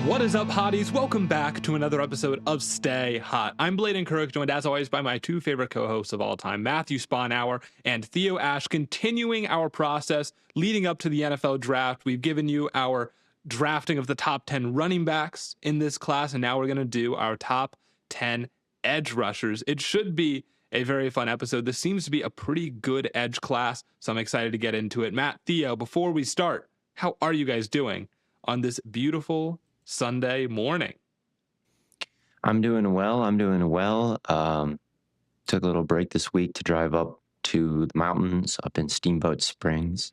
What is up, hotties? Welcome back to another episode of Stay Hot. I'm Blaiden, joined as always by my two favorite co-hosts of all time, Matthew Spawnhour and Theo Ash, continuing our process leading up to the NFL draft. We've given you our drafting of the top 10 running backs in this class, and now we're going to do our top 10 edge rushers. It should be a very fun episode. This seems to be a pretty good edge class, so I'm excited to get into it. Matt, Theo, before we start, how are you guys doing on this beautiful Sunday morning? I'm doing well. Took a little break this week to drive up to the mountains up in Steamboat Springs,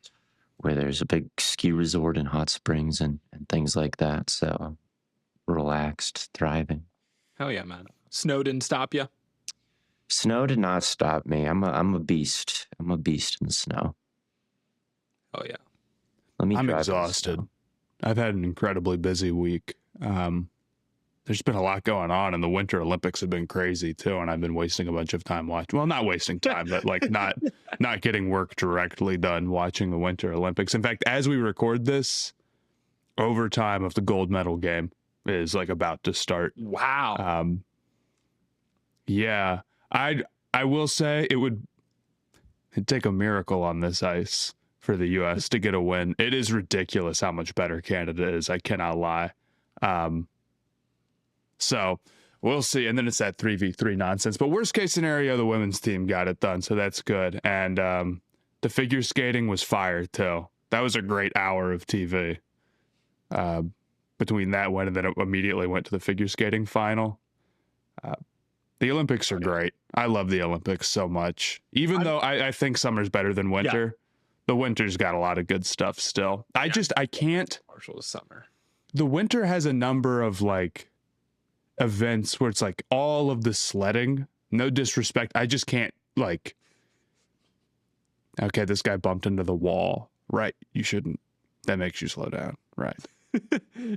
where there's a big ski resort and hot springs and things like that. So relaxed, thriving. Hell yeah, man. Snow didn't stop you? Snow did not stop me. I'm a beast. I'm a beast in the snow. Oh yeah. I'm exhausted. I've had an incredibly busy week. There's been a lot going on, and the Winter Olympics have been crazy too. And I've been wasting a bunch of time watching. Well, not wasting time, but like not getting work directly done watching the Winter Olympics. In fact, as we record this, overtime of the gold medal game is like about to start. Wow. Yeah, I will say it'd take a miracle on this ice for the U.S. to get a win. It is ridiculous how much better Canada is. I cannot lie. So we'll see. And then it's that 3v3 nonsense. But worst case scenario, the women's team got it done. So that's good. And the figure skating was fire too. That was a great hour of TV. Between that one and then it immediately went to the figure skating final. The Olympics are great. I love the Olympics so much. Even though I think summer's better than winter. Yeah. The winter's got a lot of good stuff still. I can't. Partial to summer. The winter has a number of like events where it's like all of the sledding. No disrespect. I just can't like. Okay, this guy bumped into the wall. Right. You shouldn't. That makes you slow down. Right.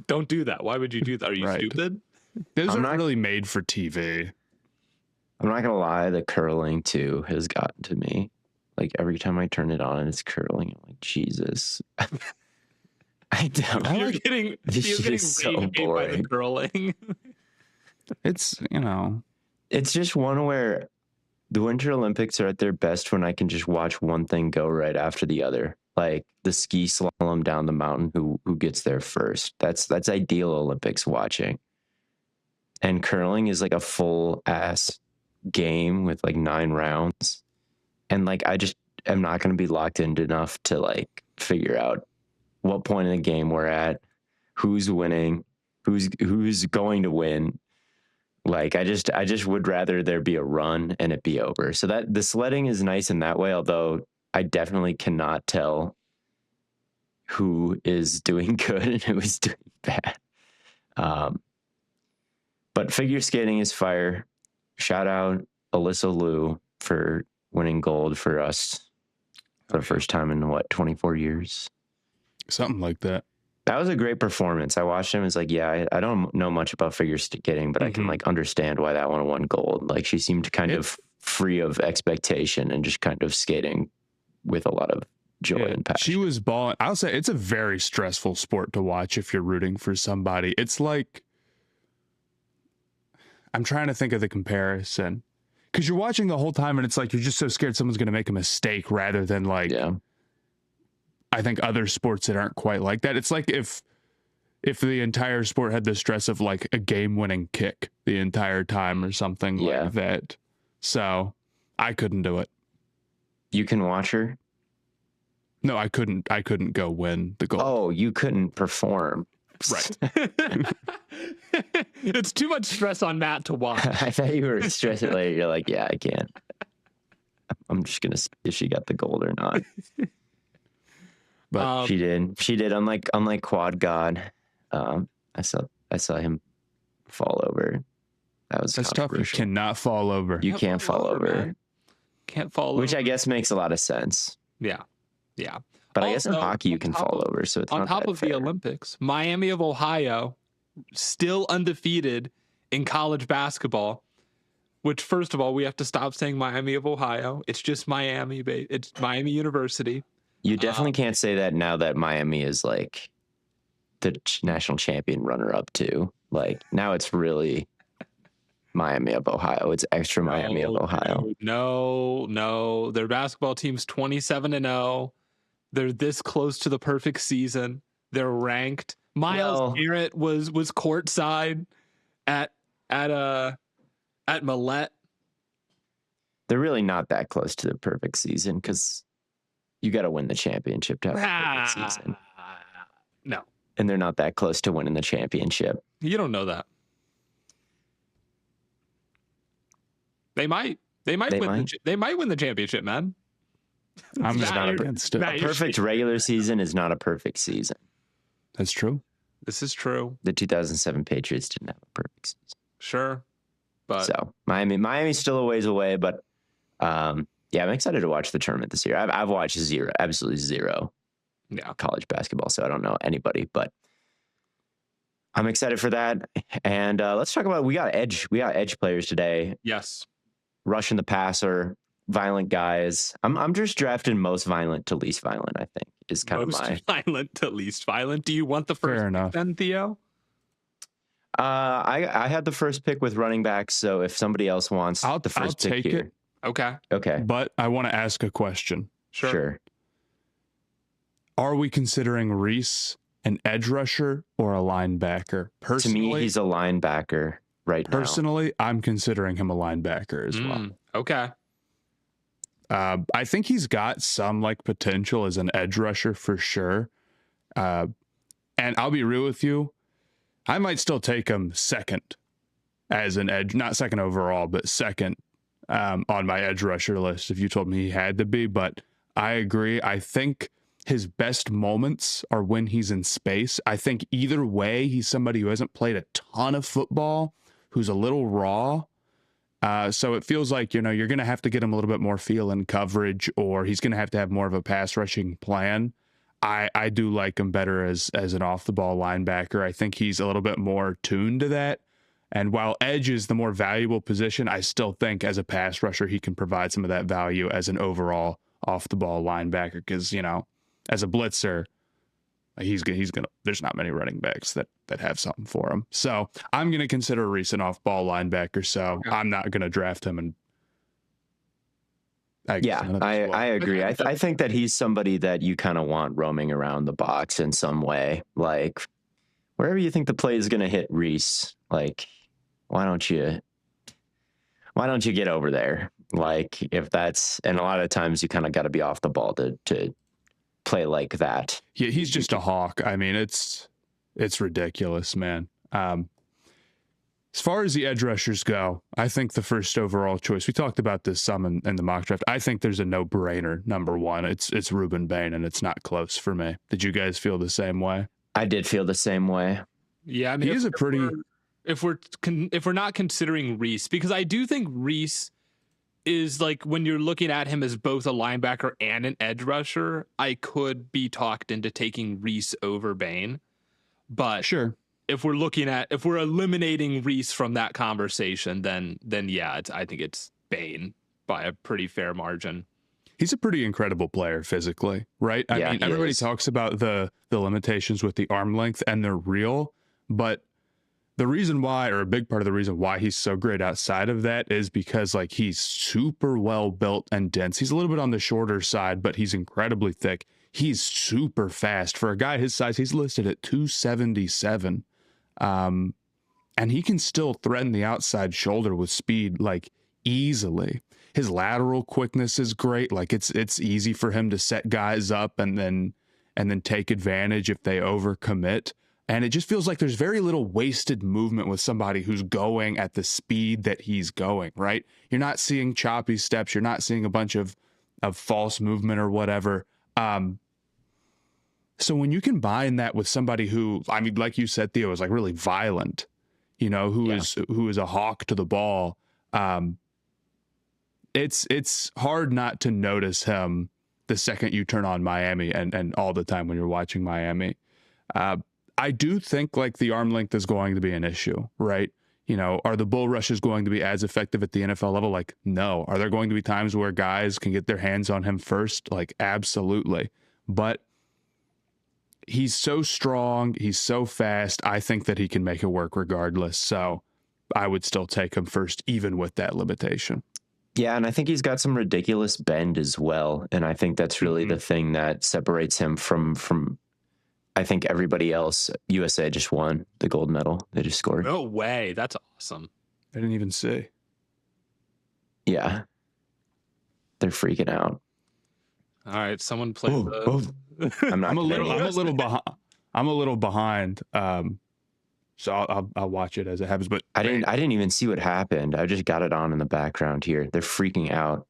Don't do that. Why would you do that? Are you stupid? Those are not really made for TV. I'm not going to lie. The curling too has gotten to me. Like every time I turn it on and it's curling, I'm like, Jesus. I don't. You're getting so boring by the curling. It's just one where the Winter Olympics are at their best when I can just watch one thing go right after the other. Like the ski slalom down the mountain, who gets there first. That's ideal Olympics watching. And curling is like a full ass game with like 9 rounds. And like, I just am not going to be locked in enough to like figure out what point in the game we're at, who's winning, who's going to win. Like, I just would rather there be a run and it be over. So that the sledding is nice in that way, although I definitely cannot tell who is doing good and who is doing bad. But figure skating is fire. Shout out Alyssa Liu for winning gold for us for the first time in 24 years. Something like that. That was a great performance. I watched him. It's like, yeah, I don't know much about figure skating, but I can like understand why that one won gold. Like she seemed kind of free of expectation and just kind of skating with a lot of joy and passion. She was balling. I'll say it's a very stressful sport to watch if you're rooting for somebody. It's like, I'm trying to think of the comparison. Because you're watching the whole time and it's like you're just so scared someone's going to make a mistake rather than like, I think other sports that aren't quite like that. It's like if the entire sport had the stress of like a game-winning kick the entire time or something like that. So I couldn't do it. You can watch her? No, I couldn't go win the gold. Oh, you couldn't perform. Right. It's too much stress on Matt to watch. I thought you were stressed later. You're like, yeah, I can't. I'm just going to see if she got the gold or not. But she did. Unlike Quad God, I saw him fall over. That's tough. You cannot fall over. You can't fall over. Man. Can't fall over. Which I guess makes a lot of sense. Yeah. But I guess in hockey you can fall over. So it's on top of fair. The Olympics, Miami of Ohio, still undefeated in college basketball. Which, first of all, we have to stop saying Miami of Ohio. It's just Miami. It's Miami University. You definitely can't say that now that Miami is like national champion runner-up too. Like now it's really Miami of Ohio. It's extra Miami of Ohio. Dude, no. Their basketball team's 27-0. They're this close to the perfect season. They're ranked. Miles Garrett was courtside at Millette. They're really not that close to the perfect season because you got to win the championship to have a perfect season. No. And they're not that close to winning the championship. You don't know that. They might win the championship, man. I'm not against it. A perfect regular season is not a perfect season. That's true. This is true. The 2007 Patriots didn't have a perfect season. Sure. But so Miami's still a ways away, but I'm excited to watch the tournament this year. I've watched absolutely zero college basketball, so I don't know anybody, but I'm excited for that. And let's talk about we got edge players today. Yes. Rushing the passer, violent guys. I'm just drafting most violent to least violent, I think, is kind of my violent to least violent. Do you want the first pick then, Theo? I had the first pick with running backs, so if somebody else wants the first pick here. It. Okay. But I want to ask a question. Sure. Are we considering Reese an edge rusher or a linebacker? Personally, to me, he's a linebacker right now. Personally, I'm considering him a linebacker as well. Okay. I think he's got some potential as an edge rusher for sure. And I'll be real with you, I might still take him second as an edge, not second overall, but second on my edge rusher list if you told me he had to be. But I agree. I think his best moments are when he's in space. I think either way, he's somebody who hasn't played a ton of football, who's a little raw. So it feels like, you're going to have to get him a little bit more feel in coverage, or he's going to have more of a pass rushing plan. I do like him better as an off the ball linebacker. I think he's a little bit more tuned to that. And while edge is the more valuable position, I still think as a pass rusher, he can provide some of that value as an overall off the ball linebacker. Because, as a blitzer, he's gonna. There's not many running backs that have something for him. So I'm gonna consider Reese an off ball linebacker. So I'm not gonna draft him. And I agree. I think that he's somebody that you kind of want roaming around the box in some way, like wherever you think the play is gonna hit Reese. Like, why don't you get over there? Like, if that's, and a lot of times you kind of got to be off the ball to play like that. Yeah, he's just a hawk. I mean, it's ridiculous, man. As far as the edge rushers go, I think the first overall choice, we talked about this some in the mock draft. I think there's a no-brainer. Number one, it's Ruben Bain, and it's not close for me. Did you guys feel the same way? I did feel the same way. Yeah, I mean, he is a pretty. If we're not considering Reese, because I do think Reese is when you're looking at him as both a linebacker and an edge rusher, I could be talked into taking Reese over Bain. But sure, if we're eliminating Reese from that conversation, then yeah, I think it's Bain by a pretty fair margin. He's a pretty incredible player physically, right? I mean, everybody talks about the limitations with the arm length, and they're real, but the reason why, or a big part of the reason why he's so great outside of that, is because he's super well built and dense. He's a little bit on the shorter side, but he's incredibly thick. He's super fast. For a guy his size, he's listed at 277. And he can still threaten the outside shoulder with speed, easily. His lateral quickness is great. It's easy for him to set guys up and then take advantage if they overcommit. And it just feels like there's very little wasted movement with somebody who's going at the speed that he's going, right? You're not seeing choppy steps. You're not seeing a bunch of false movement or whatever. So when you combine that with somebody who, I mean, like you said, Theo, is really violent, who is a hawk to the ball, it's hard not to notice him the second you turn on Miami and all the time when you're watching Miami. I do think the arm length is going to be an issue, right? Are the bull rushes going to be as effective at the NFL level? No. Are there going to be times where guys can get their hands on him first? Absolutely. But he's so strong. He's so fast. I think that he can make it work regardless. So I would still take him first, even with that limitation. Yeah, and I think he's got some ridiculous bend as well. And I think that's really the thing that separates him from I think everybody else. USA just won the gold medal. They just scored. No way. That's awesome. I didn't even see. Yeah. They're freaking out. All right, someone play I'm a little behind. So I'll watch it as it happens. But I didn't even see what happened. I just got it on in the background here. They're freaking out,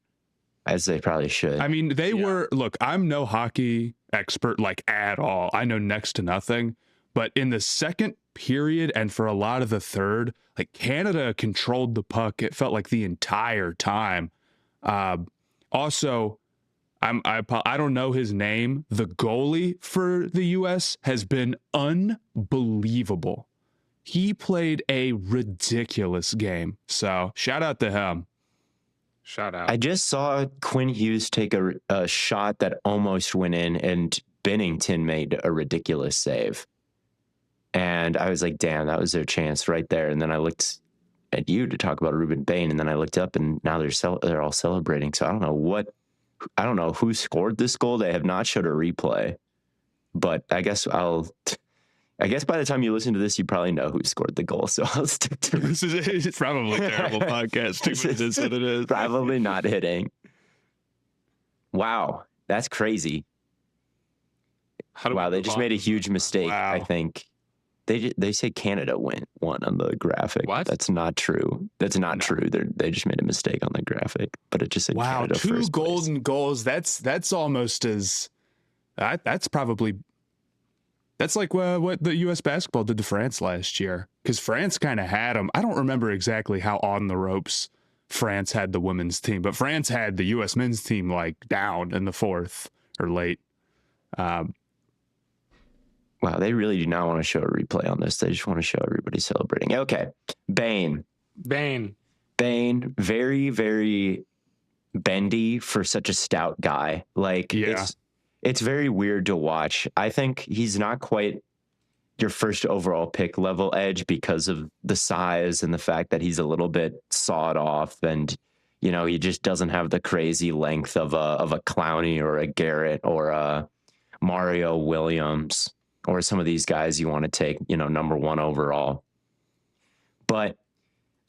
as they probably should. I mean, they were. Look, I'm no hockey expert like at all. I know next to nothing. But in the second period and for a lot of the third, like Canada controlled the puck. It felt like the entire time. Also, I don't know his name. The goalie for the U.S. has been unbelievable. He played a ridiculous game. So shout out to him. Shout out. I just saw Quinn Hughes take a shot that almost went in, and Bennington made a ridiculous save. And I was like, damn, that was their chance right there. And then I looked at you to talk about Ruben Bain, and then I looked up, and now they're all celebrating. So I don't know who scored this goal. They have not showed a replay, but I guess by the time you listen to this, you probably know who scored the goal. So I'll stick to this. It's probably a terrible podcast. It is probably not hitting. Wow, that's crazy. Wow, they just made a huge mistake. Wow. I think they say Canada won on the graphic. What? That's not true. That's not true. They just made a mistake on the graphic, but it just said Canada 2 first golden place. goals. That's almost as that's like what the U.S. basketball did to France last year, because France kind of had them. I don't remember exactly how on the ropes France had the women's team, but France had the U.S. men's team like down in the fourth or late. Wow, they really do not want to show a replay on this. They just want to show everybody celebrating. Okay, Bain, very, very bendy for such a stout guy. Like, yeah. It's very weird to watch. I think he's not quite your first overall pick level edge because of the size and the fact that he's a little bit sawed off, and he just doesn't have the crazy length of a Clowney or a Garrett or a Mario Williams or some of these guys you want to take, number 1 overall. But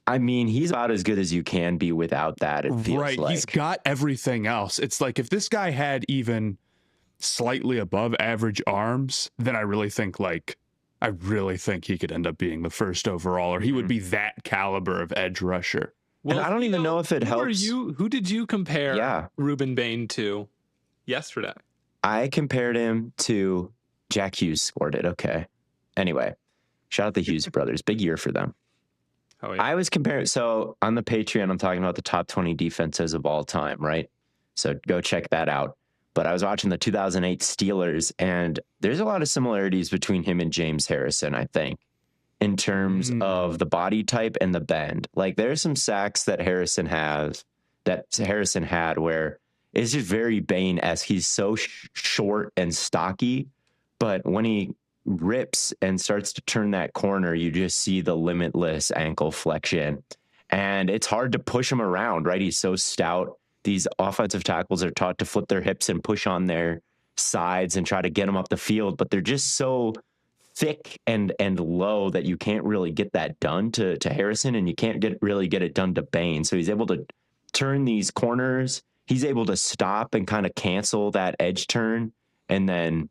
I mean, he's about as good as you can be without that. It feels right. like He's got everything else. It's like if this guy had even slightly above average arms, then I really think he could end up being the first overall, or he would be that caliber of edge rusher. Well, and I don't even know if it helps. Who did you compare Ruben Bain to yesterday? I compared him to Jack Hughes. Scored it. Okay. Anyway, shout out the Hughes brothers. Big year for them. Oh, yeah. I was comparing. So on the Patreon, I'm talking about the top 20 defenses of all time, right? So go check that out. But I was watching the 2008 Steelers, and there's a lot of similarities between him and James Harrison, I think, in terms of the body type and the bend. Like, there's some sacks that Harrison had where it's just very Bain-esque. He's so short and stocky, but when he rips and starts to turn that corner, you just see the limitless ankle flexion. And it's hard to push him around, right? He's so stout. These offensive tackles are taught to flip their hips and push on their sides and try to get them up the field, but they're just so thick and low that you can't really get that done to Harrison, and you can't really get it done to Bain. So he's able to turn these corners. He's able to stop and kind of cancel that edge turn and then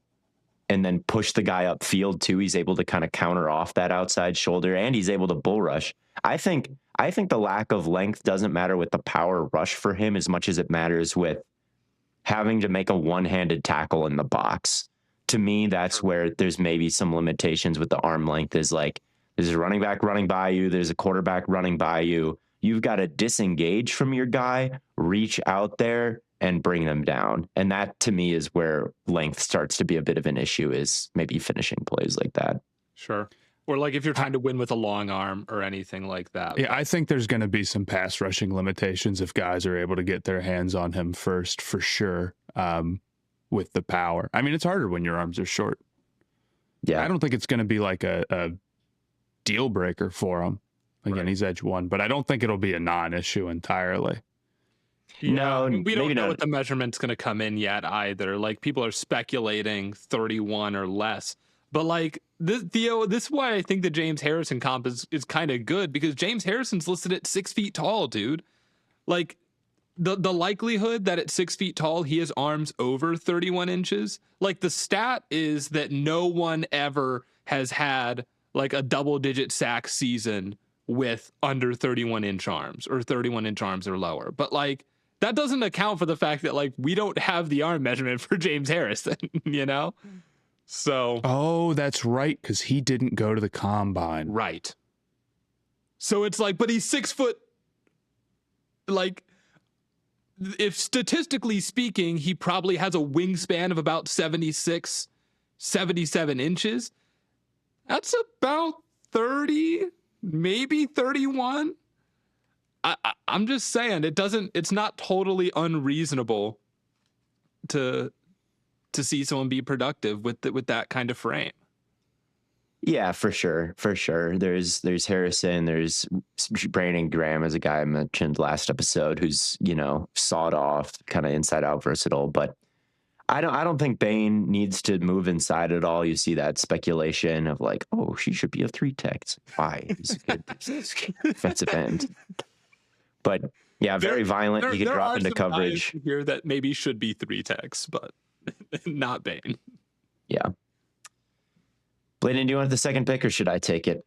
push the guy upfield too. He's able to kind of counter off that outside shoulder, and he's able to bull rush. I think the lack of length doesn't matter with the power rush for him as much as it matters with having to make a one-handed tackle in the box. To me, that's where there's maybe some limitations with the arm length. Is like, there's a running back running by you, there's a quarterback running by you. You've got to disengage from your guy, reach out there, and bring them down. And that, to me, is where length starts to be a bit of an issue, is maybe finishing plays like that. Sure. Or like if you're trying to win with a long arm or anything like that. Yeah, I think there's going to be some pass rushing limitations if guys are able to get their hands on him first, for sure, with the power. I mean, it's harder when your arms are short. Yeah. I don't think it's going to be like a deal breaker for him. Again, he's edge 1, but I don't think it'll be a non-issue entirely. Yeah, No, I mean, we maybe don't know not. what the measurement's going to come in yet either. Like, people are speculating 31 or less. But like this, Theo, this is why I think the James Harrison comp is kind of good, because James Harrison's listed at 6 feet tall, dude. Like, the likelihood that at 6 feet tall he has arms over 31 inches, like, the stat is that no one ever has had like a double-digit sack season with under 31-inch arms, or 31-inch arms or lower. But like, that doesn't account for the fact that like we don't have the arm measurement for James Harrison, you know? So, oh, that's right, because he didn't go to the combine. Right. So it's like, but he's 6 foot. Like, if statistically speaking, he probably has a wingspan of about 76, 77 inches. That's about 30, maybe 31. I'm just saying, it's not totally unreasonable to see someone be productive with that kind of frame. Yeah, for sure. There's Harrison, there's Brandon Graham, as a guy I mentioned last episode, who's, sawed off, kind of inside out versatile. But I don't think Bain needs to move inside at all. You see that speculation of like, oh, she should be a 3 tech. Why? He's a good defensive end. But yeah, very violent. He can drop into coverage here that maybe should be 3 techs, but not Bain. Yeah. Blaiden, do you want the second pick, or should I take it?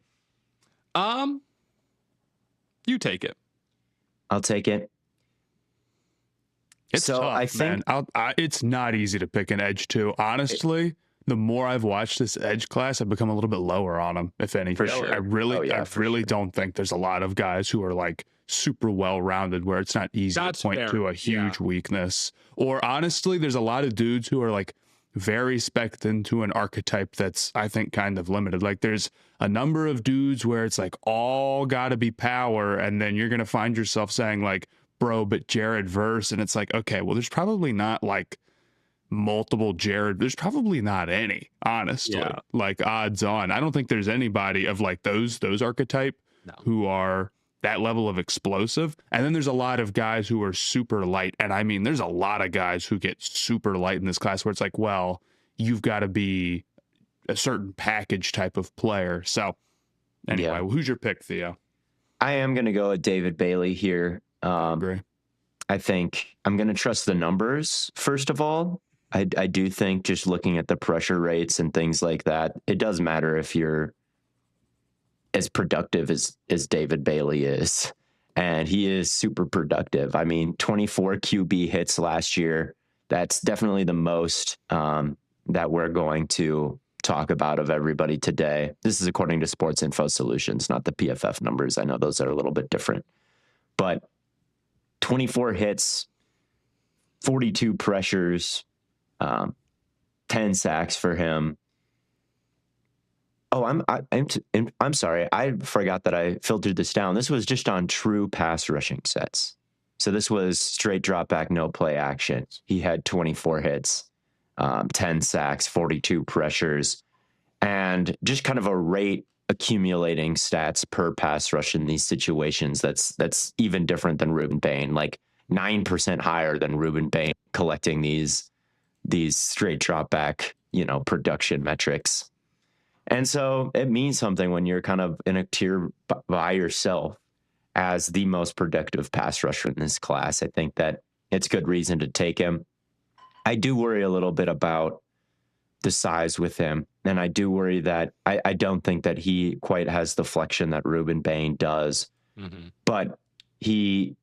You take it. I'll take it. It's tough, I think, man. It's not easy to pick an edge too. Honestly, the more I've watched this edge class, I've become a little bit lower on them, if anything. For sure. I really don't think there's a lot of guys who are like super well-rounded where it's not easy to point to a huge weakness. Or honestly, there's a lot of dudes who are like very spec'd into an archetype that's, I think, kind of limited. Like, there's a number of dudes where it's like all gotta be power, and then you're gonna find yourself saying like, bro, but Jared Verse, and it's like, okay, well, there's probably not like multiple Jared. There's probably not any, honestly. Like, odds on, I don't think there's anybody of like those archetype who are that level of explosive. And then there's a lot of guys who are super light. And I mean, there's a lot of guys who get super light in this class where it's like, well, you've got to be a certain package type of player. So anyway, who's your pick, Theo? I am going to go with David Bailey here. I agree. I think I'm going to trust the numbers, first of all. I do think, just looking at the pressure rates and things like that, it does matter if you're as productive as David Bailey is. And he is super productive. I mean, 24 QB hits last year. That's definitely the most that we're going to talk about of everybody today. This is according to Sports Info Solutions, not the PFF numbers. I know those are a little bit different. But 24 hits, 42 pressures, 10 sacks for him. Oh, I'm sorry. I forgot that I filtered this down. This was just on true pass rushing sets. So this was straight drop back, no play action. He had 24 hits, 10 sacks, 42 pressures, and just kind of a rate accumulating stats per pass rush in these situations. That's even different than Ruben Bain, like 9% higher than Ruben Bain collecting these straight drop back, production metrics. And so it means something when you're kind of in a tier by yourself as the most productive pass rusher in this class. I think that it's good reason to take him. I do worry a little bit about the size with him. And I do worry that I don't think that he quite has the flexion that Ruben Bain does. Mm-hmm. But he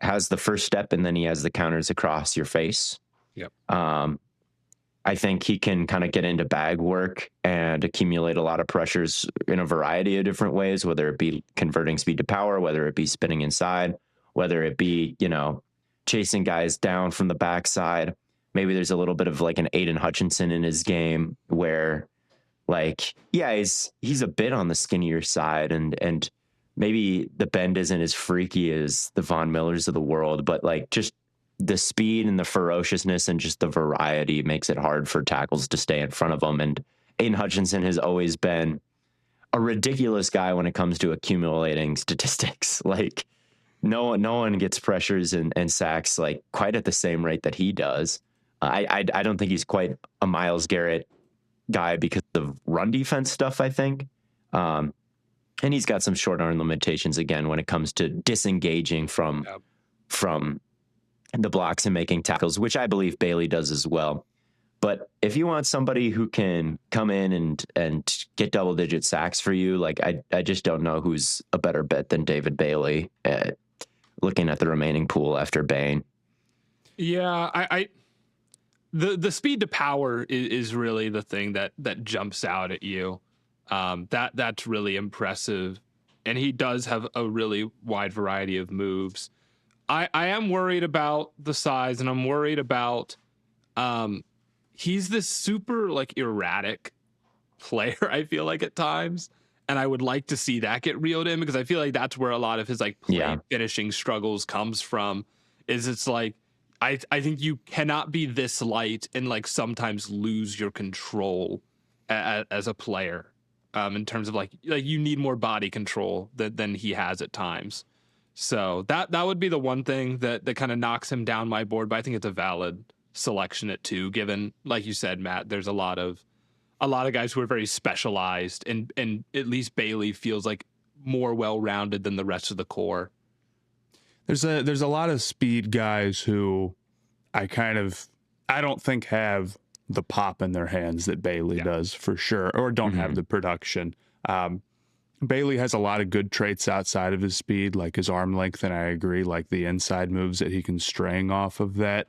has the first step, and then he has the counters across your face. Yep. I think he can kind of get into bag work and accumulate a lot of pressures in a variety of different ways, whether it be converting speed to power, whether it be spinning inside, whether it be, chasing guys down from the backside. Maybe there's a little bit of like an Aiden Hutchinson in his game where, like, he's a bit on the skinnier side, and maybe the bend isn't as freaky as the Von Millers of the world, but like just the speed and the ferociousness and just the variety makes it hard for tackles to stay in front of him. And Aiden Hutchinson has always been a ridiculous guy when it comes to accumulating statistics. Like no one gets pressures and sacks like quite at the same rate that he does. I don't think he's quite a Myles Garrett guy because of run defense stuff, I think. And he's got some short arm limitations again when it comes to disengaging from the blocks and making tackles, which I believe Bailey does as well. But if you want somebody who can come in and get double digit sacks for you, like I just don't know who's a better bet than David Bailey looking at the remaining pool after Bain. Yeah, the speed to power is really the thing that jumps out at you. That's really impressive. And he does have a really wide variety of moves. I am worried about the size, and I'm worried about he's this super like erratic player, I feel like at times. And I would like to see that get reeled in, because I feel like that's where a lot of his like play finishing struggles comes from. Is it's like I think you cannot be this light and like sometimes lose your control as a player, in terms of like you need more body control than he has at times. So that would be the one thing that kind of knocks him down my board. But I think it's a valid selection at 2, given, like you said, Matt, there's a lot of guys who are very specialized, and at least Bailey feels like more well-rounded than the rest of the core. There's a lot of speed guys who I don't think have the pop in their hands that Bailey does, for sure, or don't have the production. Bailey has a lot of good traits outside of his speed, like his arm length, and I agree, like the inside moves that he can string off of that.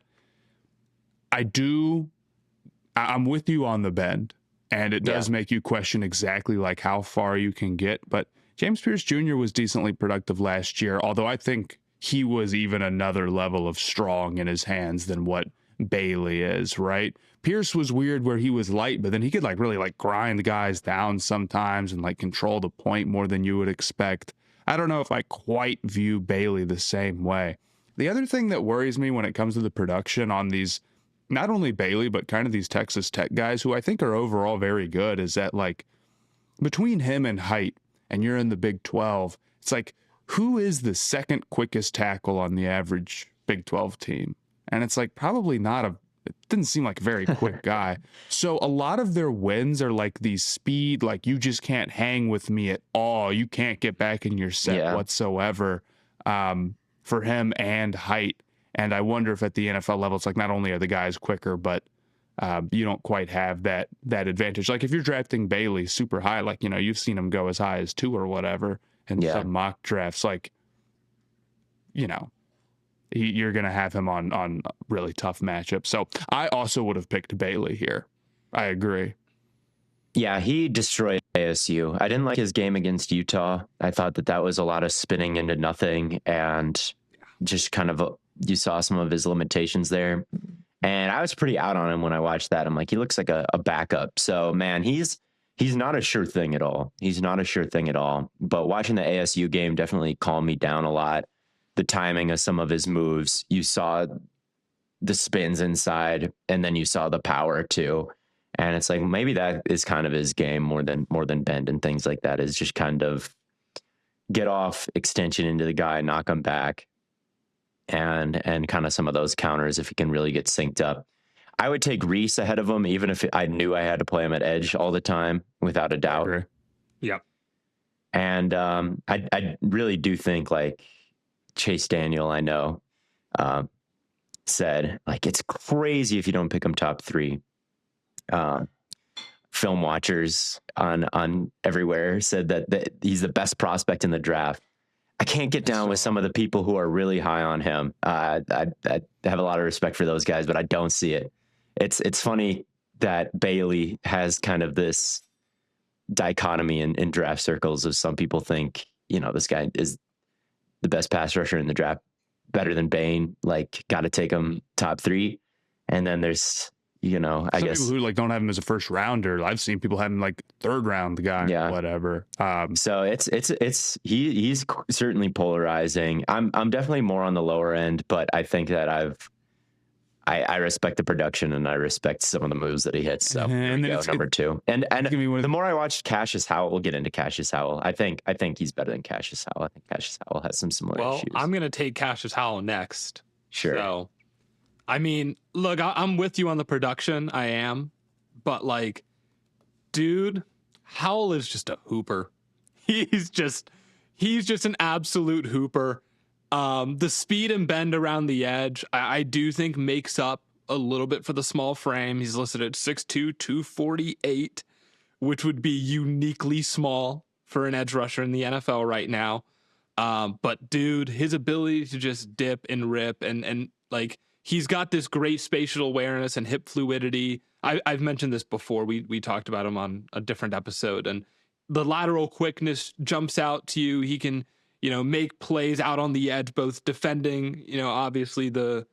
I'm with you on the bend, and it does make you question exactly like how far you can get. But James Pierce Jr. was decently productive last year, although I think he was even another level of strong in his hands than what Bailey is, right? Pierce was weird where he was light, but then he could like really like grind guys down sometimes and like control the point more than you would expect. I don't know if I quite view Bailey the same way. The other thing that worries me when it comes to the production on these, not only Bailey, but kind of these Texas Tech guys who I think are overall very good, is that like between him and Height, and you're in the Big 12, it's like, who is the second quickest tackle on the average Big 12 team? And it's like probably not it didn't seem like a very quick guy. So a lot of their wins are like these speed, like you just can't hang with me at all. You can't get back in your set whatsoever, for him and Height. And I wonder if at the NFL level, it's like not only are the guys quicker, but you don't quite have that advantage. Like if you're drafting Bailey super high, like, you know, you've seen him go as high as 2 or whatever in some mock drafts, like, you know, you're going to have him on really tough matchups. So I also would have picked Bailey here. I agree. Yeah, he destroyed ASU. I didn't like his game against Utah. I thought that was a lot of spinning into nothing, and just kind of you saw some of his limitations there. And I was pretty out on him when I watched that. I'm like, he looks like a backup. So, man, he's not a sure thing at all. He's not a sure thing at all. But watching the ASU game definitely calmed me down a lot. The timing of some of his moves, you saw the spins inside, and then you saw the power too. And it's like maybe that is kind of his game more than bend and things like that, is just kind of get off extension into the guy, knock him back, and kind of some of those counters if he can really get synced up. I would take Reese ahead of him, even if I knew I had to play him at edge all the time, without a doubt. Yep. And I really do think like Chase Daniel, I know, said like it's crazy if you don't pick him top 3. Film watchers on everywhere said that he's the best prospect in the draft. I can't get down with some of the people who are really high on him. I have a lot of respect for those guys, but I don't see it. It's funny that Bailey has kind of this dichotomy in draft circles of some people think, you know, this guy is the best pass rusher in the draft, better than Bain, like got to take him top 3. And then the's, you know, I guess people who like don't have him as a first rounder. I've seen people have him like 3rd round guy, whatever. So he's certainly polarizing. I'm definitely more on the lower end, but I think that I respect the production and I respect some of the moves that he hits. So there we go, number 2. And the more I watch Cassius Howell, we'll get into Cassius Howell. I think he's better than Cassius Howell. I think Cassius Howell has some similar issues. I'm gonna take Cassius Howell next. Sure. So, I mean, look, I'm with you on the production. I am, but like, dude, Howell is just a hooper. He's just an absolute hooper. The speed and bend around the edge, I do think makes up a little bit for the small frame. He's listed at 6'2", 248, which would be uniquely small for an edge rusher in the NFL right now. But dude, his ability to just dip and rip and like, he's got this great spatial awareness and hip fluidity. I've mentioned this before. We talked about him on a different episode, and the lateral quickness jumps out to you. He can, make plays out on the edge, both defending, obviously the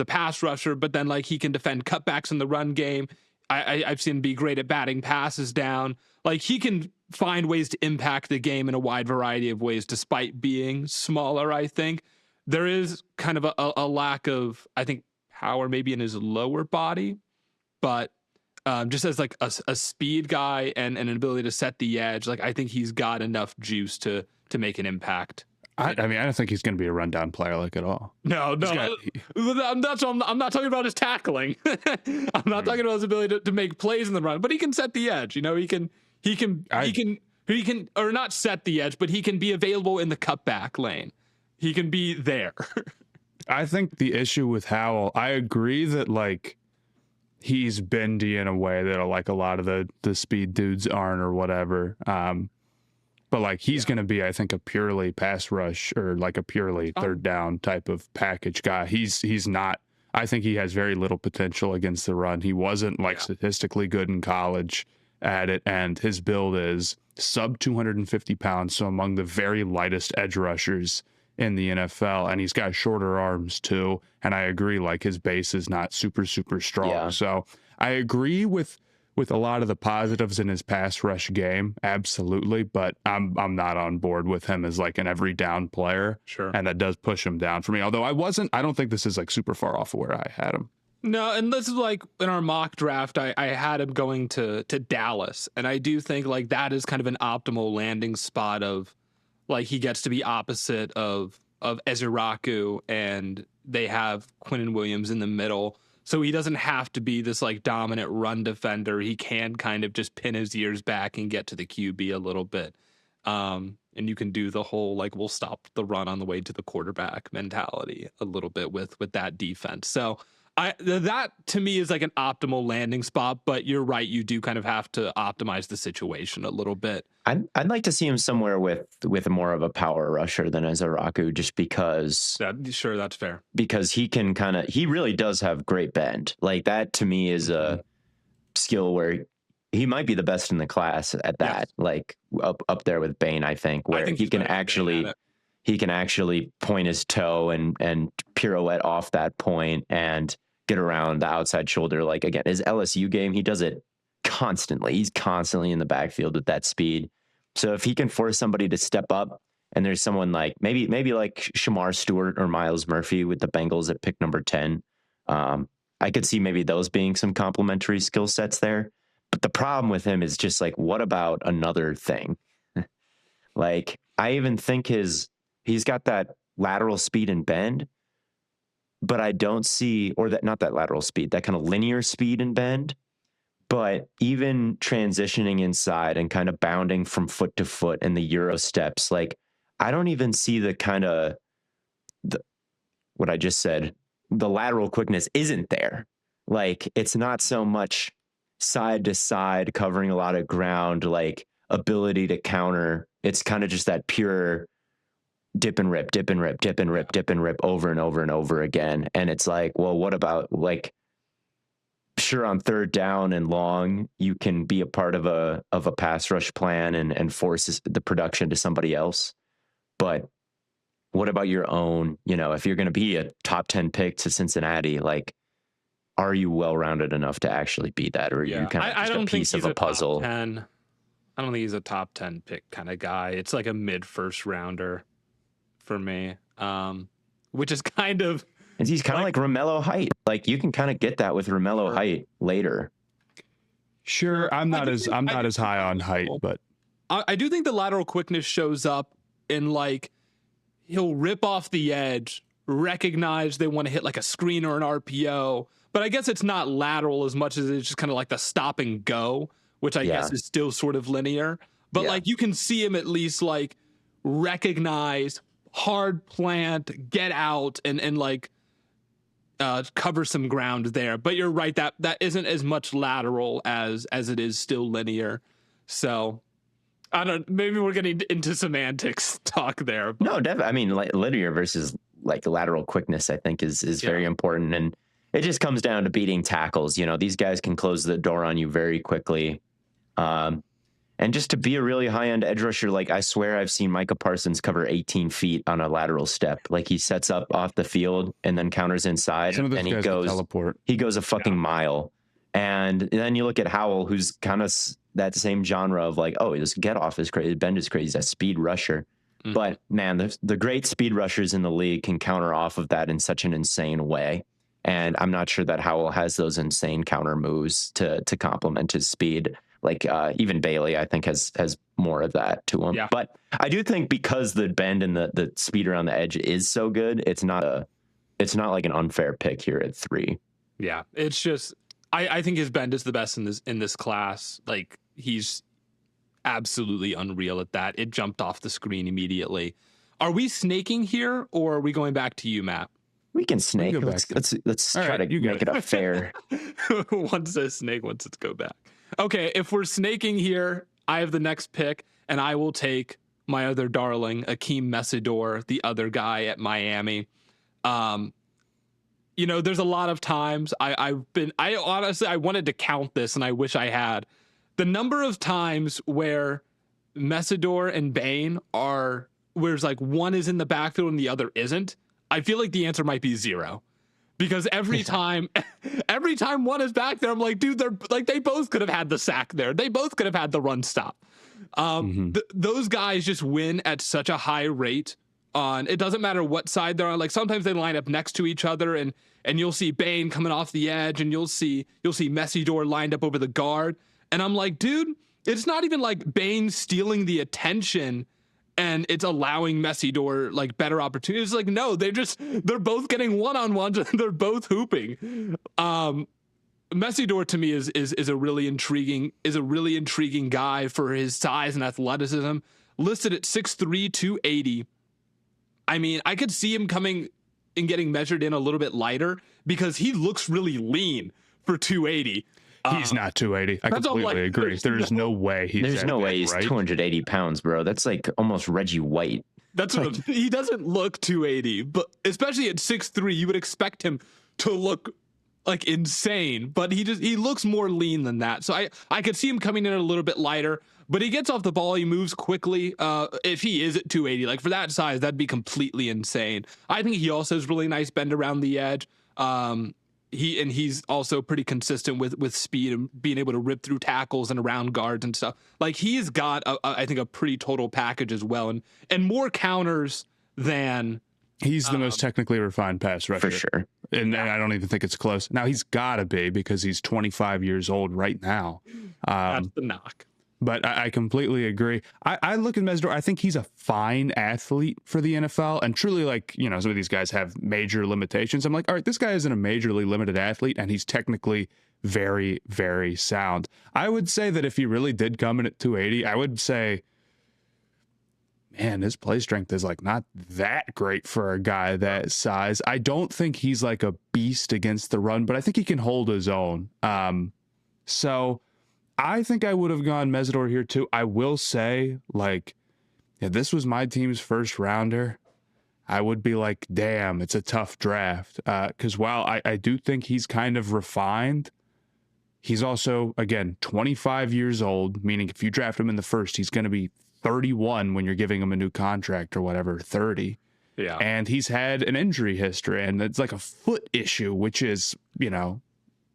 pass rusher, but then like he can defend cutbacks in the run game. I've seen him be great at batting passes down. Like, he can find ways to impact the game in a wide variety of ways, despite being smaller. I think there is kind of a lack of, I think, power maybe in his lower body, but just as like a speed guy and an ability to set the edge, like I think he's got enough juice to make an impact. I mean, I don't think he's going to be a rundown player like at all. No. I'm not talking about his tackling. I'm not talking about his ability to make plays in the run, but he can set the edge. He can, or not set the edge, but he can be available in the cutback lane. He can be there. I think the issue with Howell, I agree that like he's bendy in a way that like a lot of the speed dudes aren't or whatever. But like he's going to be, I think, a purely pass rush or like a purely third down type of package guy. He's not. I think he has very little potential against the run. He wasn't like statistically good in college at it, and his build is sub 250 pounds, so among the very lightest edge rushers in the NFL, and he's got shorter arms too. And I agree, like his base is not super strong. Yeah. So I agree with a lot of the positives in his pass rush game, absolutely, but I'm not on board with him as like an every down player. Sure. And that does push him down for me. Although I don't think this is like super far off of where I had him. No, and this is like in our mock draft, I had him going to Dallas, and I do think like that is kind of an optimal landing spot of like he gets to be opposite of Eziraku, and they have Quinnen Williams in the middle. So he doesn't have to be this like dominant run defender. He can kind of just pin his ears back and get to the QB a little bit. And you can do the whole like we'll stop the run on the way to the quarterback mentality a little bit with that defense. So that to me is like an optimal landing spot, but you're right, you do kind of have to optimize the situation a little bit. I'd like to see him somewhere with more of a power rusher than Eziraku, just because. Sure, that's fair. Because he can he really does have great bend. Like that to me is a skill where he might be the best in the class at that. Yes. Like up there with Bane, I think, where he can actually point his toe and pirouette off that point and get around the outside shoulder. Like again, his LSU game, he does it constantly. He's constantly in the backfield with that speed. So if he can force somebody to step up, and there's someone like maybe like Shamar Stewart or Miles Murphy with the Bengals at pick number 10, I could see maybe those being some complementary skill sets there. But the problem with him is just like, what about another thing? Like I even think he's got that lateral speed and bend, but I don't see, or that not that lateral speed, that kind of linear speed and bend. But even transitioning inside and kind of bounding from foot to foot in the Euro steps, like I don't even see the kind of what I just said. The lateral quickness isn't there. Like it's not so much side to side covering a lot of ground, like ability to counter. It's kind of just that pure dip and rip, dip and rip, dip and rip, dip and rip over and over and over again. And it's like, well, what about like, sure, on third down and long, you can be a part of a pass rush plan and force the production to somebody else. But what about your own, if you're going to be a top 10 pick to Cincinnati, like, are you well-rounded enough to actually be that? Or are you kind of just a piece of a puzzle? I don't think he's a top 10 pick kind of guy. It's like a mid first rounder for me, which is kind of And he's kind of like Romello height. Like you can kind of get that with Romello height later. Sure, I'm not as high on height, but I do think the lateral quickness shows up in like he'll rip off the edge, recognize they want to hit like a screen or an RPO, but I guess it's not lateral as much as it's just kind of like the stop and go, which I guess is still sort of linear. But like you can see him at least like recognize, hard plant, get out, and like cover some ground there. But you're right, that isn't as much lateral as it is still linear. So I don't. Maybe we're getting into semantics talk there. But. No, definitely. I mean, like linear versus like lateral quickness, I think is very important, and it just comes down to beating tackles. You know, these guys can close the door on you very quickly, and just to be a really high end edge rusher, like I swear I've seen Micah Parsons cover 18 feet on a lateral step. Like he sets up off the field and then counters inside, and he goes teleport. He goes a fucking mile, and then you look at Howell, who's kind of that same genre of like, oh, his get off is crazy, bend is crazy, he's a speed rusher. Mm-hmm. But man, the great speed rushers in the league can counter off of that in such an insane way. And I'm not sure that Howell has those insane counter moves to complement his speed. Like even Bailey, I think has more of that to him. Yeah. But I do think because the bend and the speed around the edge is so good, it's not like an unfair pick here at 3. Yeah, it's just I think his bend is the best in this class. Like he's absolutely unreal at that. It jumped off the screen immediately. Are we snaking here, or are we going back to you, Matt? We can snake. Let's try to make it a fair. One says snake, one says go back. Okay, if we're snaking here, I have the next pick, and I will take my other darling, Akeem Messidor, the other guy at Miami. You know, there's a lot of times I honestly wanted to count this, and I wish I had. The number of times where Messidor and Bain are, where it's like one is in the backfield and the other isn't, I feel like the answer might be 0. Because every time one is back there, I'm like, dude, they both could have had the sack there. They both could have had the run stop. Those guys just win at such a high rate. It doesn't matter what side they're on. Like sometimes they line up next to each other, and you'll see Bain coming off the edge, and you'll see Messidor lined up over the guard. And I'm like, dude, it's not even like Bain stealing the attention and it's allowing Messidor like better opportunities. Like, no, they're both getting one-on-ones. They're both hooping. Messidor to me is a really intriguing guy for his size and athleticism. Listed at 6'3", 280. I mean, I could see him coming and getting measured in a little bit lighter because he looks really lean for 280. He's not 280. I completely agree. There's no way he's 280 pounds, bro. That's like almost Reggie White. That's what he doesn't look 280, but especially at 6'3", you would expect him to look like insane, but he looks more lean than that. So I could see him coming in a little bit lighter, but he gets off the ball, he moves quickly. If he is at 280, like for that size, that'd be completely insane. I think he also has really nice bend around the edge. He's also pretty consistent with speed and being able to rip through tackles and around guards and stuff. Like he's got I think a pretty total package as well, and more counters than he's the most technically refined pass rusher for sure. And I don't even think it's close. Now he's got to be because he's 25 years old right now. That's the knock. But I completely agree. I look at Messidor. I think he's a fine athlete for the NFL. And truly, like, you know, some of these guys have major limitations. I'm like, all right, this guy isn't a majorly limited athlete, and he's technically very, very sound. I would say that if he really did come in at 280, I would say, man, his play strength is like not that great for a guy that size. I don't think he's like a beast against the run, but I think he can hold his own. So I think I would have gone Messidor here too. I will say, like, if this was my team's first rounder, I would be like, damn, it's a tough draft. Because while I do think he's kind of refined, he's also, again, 25 years old, meaning if you draft him in the first, he's going to be 31 when you're giving him a new contract or whatever, 30. Yeah. And he's had an injury history, and it's like a foot issue, which is, you know,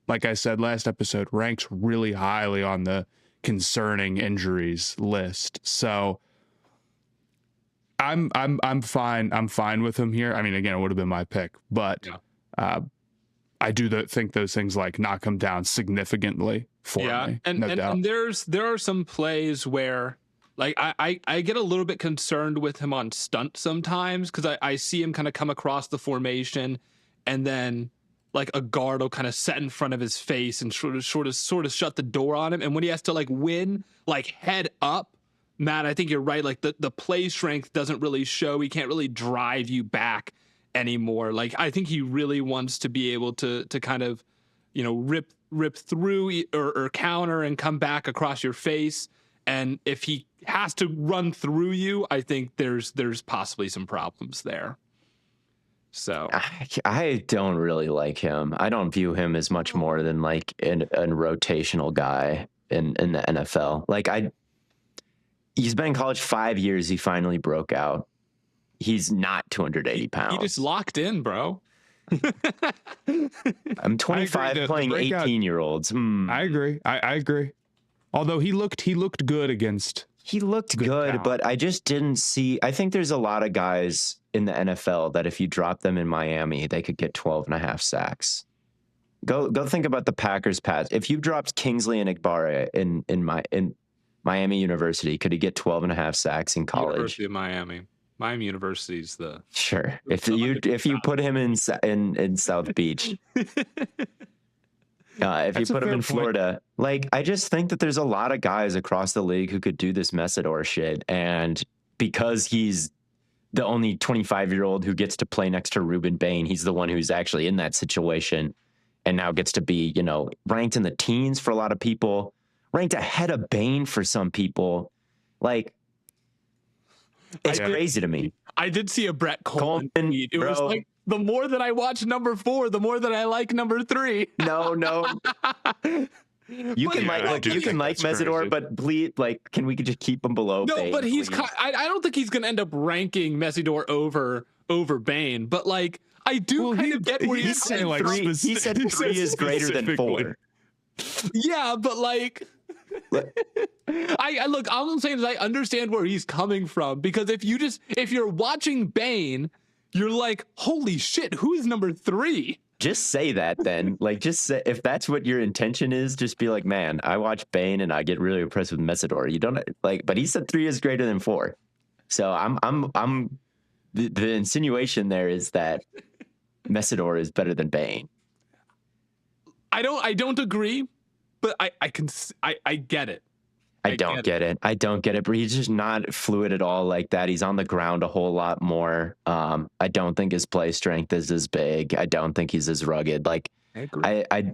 like I said last episode, ranks really highly on the concerning injuries list. So I'm fine. I'm fine with him here. I mean, again, it would have been my pick, but I do think those things like knock him down significantly for me. And, no doubt. And there are some plays where like I get a little bit concerned with him on stunt sometimes because I see him kind of come across the formation and then like a guard will kind of set in front of his face and sort of shut the door on him. And when he has to like win like head up, Matt, I think you're right. Like the play strength doesn't really show. He can't really drive you back anymore. Like I think he really wants to be able to kind of, you know, rip through or counter and come back across your face. And if he has to run through you, I think there's possibly some problems there. So I don't really like him. I don't view him as much more than like a rotational guy in the NFL. Like he's been in college 5 years. He finally broke out. He's not 280 pounds. He just locked in, bro. I'm 25 playing 18-year-olds. I agree. I agree. Although he looked good against. He looked good, but I just didn't see. I think there's a lot of guys in the NFL that if you drop them in Miami, they could get 12 and a half sacks. Go think about the Packers pass. If you dropped Kingsley and Igbara in Miami University, could he get 12 and a half sacks in college? University of Miami. Miami University's the sure. If you put him in South Beach, if you put him in Florida, like I just think that there's a lot of guys across the league who could do this Messidor shit, and because he's the only 25-year-old who gets to play next to Ruben Bain, he's the one who's actually in that situation, and now gets to be, you know, ranked in the teens for a lot of people, ranked ahead of Bain for some people, like. It's crazy to me. I did see a Brett Coleman tweet. It was like, the more that I watch number 4, the more that I like number 3. No. You can like Messidor, but please, like, can we just keep him below? No, Bain, but please? I don't think he's going to end up ranking Messidor over Bain. But like, I do kind of get where he's saying. Like he said 3 is greater than 4. Yeah, but like. I look, all I'm saying is I understand where he's coming from, because if you're watching Bain, you're like, holy shit, who is number 3? Just say that then. Like, just say, if that's what your intention is, just be like, man, I watch Bain and I get really impressed with Messidor. You don't like, but he said 3 is greater than 4. So the insinuation there is that Messidor is better than Bain. I don't agree. But I get it. I don't get it, but he's just not fluid at all like that. He's on the ground a whole lot more. I don't think his play strength is as big. I don't think he's as rugged. Like, I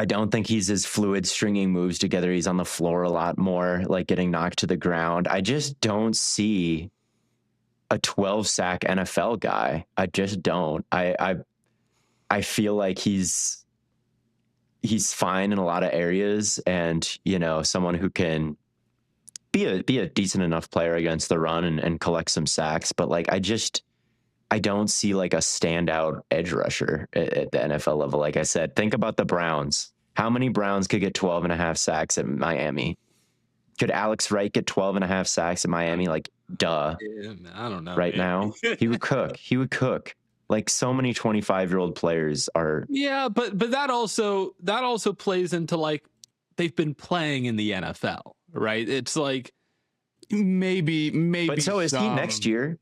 don't think he's as fluid stringing moves together. He's on the floor a lot more, like getting knocked to the ground. I just don't see a 12 sack NFL guy. I just don't. I feel like he's fine in a lot of areas, and, you know, someone who can be a decent enough player against the run and collect some sacks. But like, I don't see like a standout edge rusher at the NFL level. Like I said, think about the Browns. How many Browns could get 12 and a half sacks at Miami? Could Alex Wright get 12 and a half sacks at Miami? Like, duh. Yeah, I don't know. Right now, he would cook. Like, so many 25-year-old players are. Yeah, but that also plays into like they've been playing in the NFL, right? It's like maybe. But so is he next year.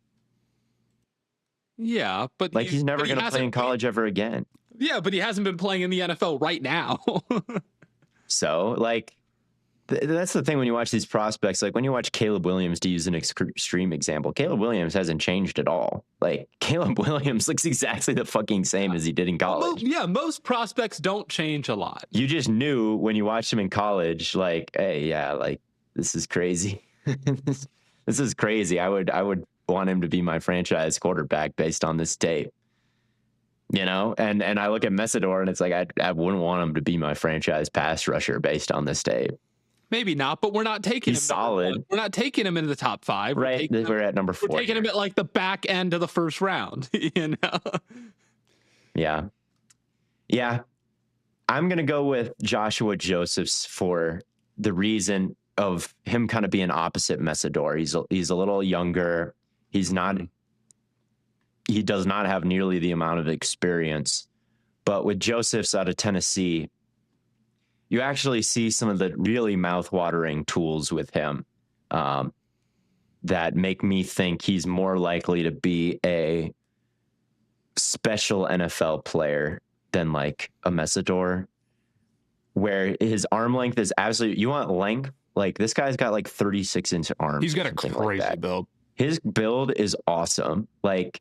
Yeah, but like he's never going to play in college ever again. Yeah, but he hasn't been playing in the NFL right now. So like. That's the thing when you watch these prospects. Like when you watch Caleb Williams, to use an extreme example, Caleb Williams hasn't changed at all. Like Caleb Williams looks exactly the fucking same as he did in college. Most prospects don't change a lot. You just knew when you watched him in college, like, hey, yeah, like this is crazy. This is crazy. I would want him to be my franchise quarterback based on this tape. You know, and I look at Messidor and it's like I wouldn't want him to be my franchise pass rusher based on this tape. Maybe not, but we're not taking him. Solid. We're not taking him into the top 5. Right. We're at number 4. We're taking him at like the back end of the first round. You know? Yeah. Yeah. I'm going to go with Joshua Josephs for the reason of him kind of being opposite Messidor. He's a little younger. He's not he does not have nearly the amount of experience. But with Josephs out of Tennessee, you actually see some of the really mouth-watering tools with him that make me think he's more likely to be a special NFL player than like a Messidor, where his arm length is absolutely, you want length? Like this guy's got like 36-inch arms. He's got a crazy build. His build is awesome. Like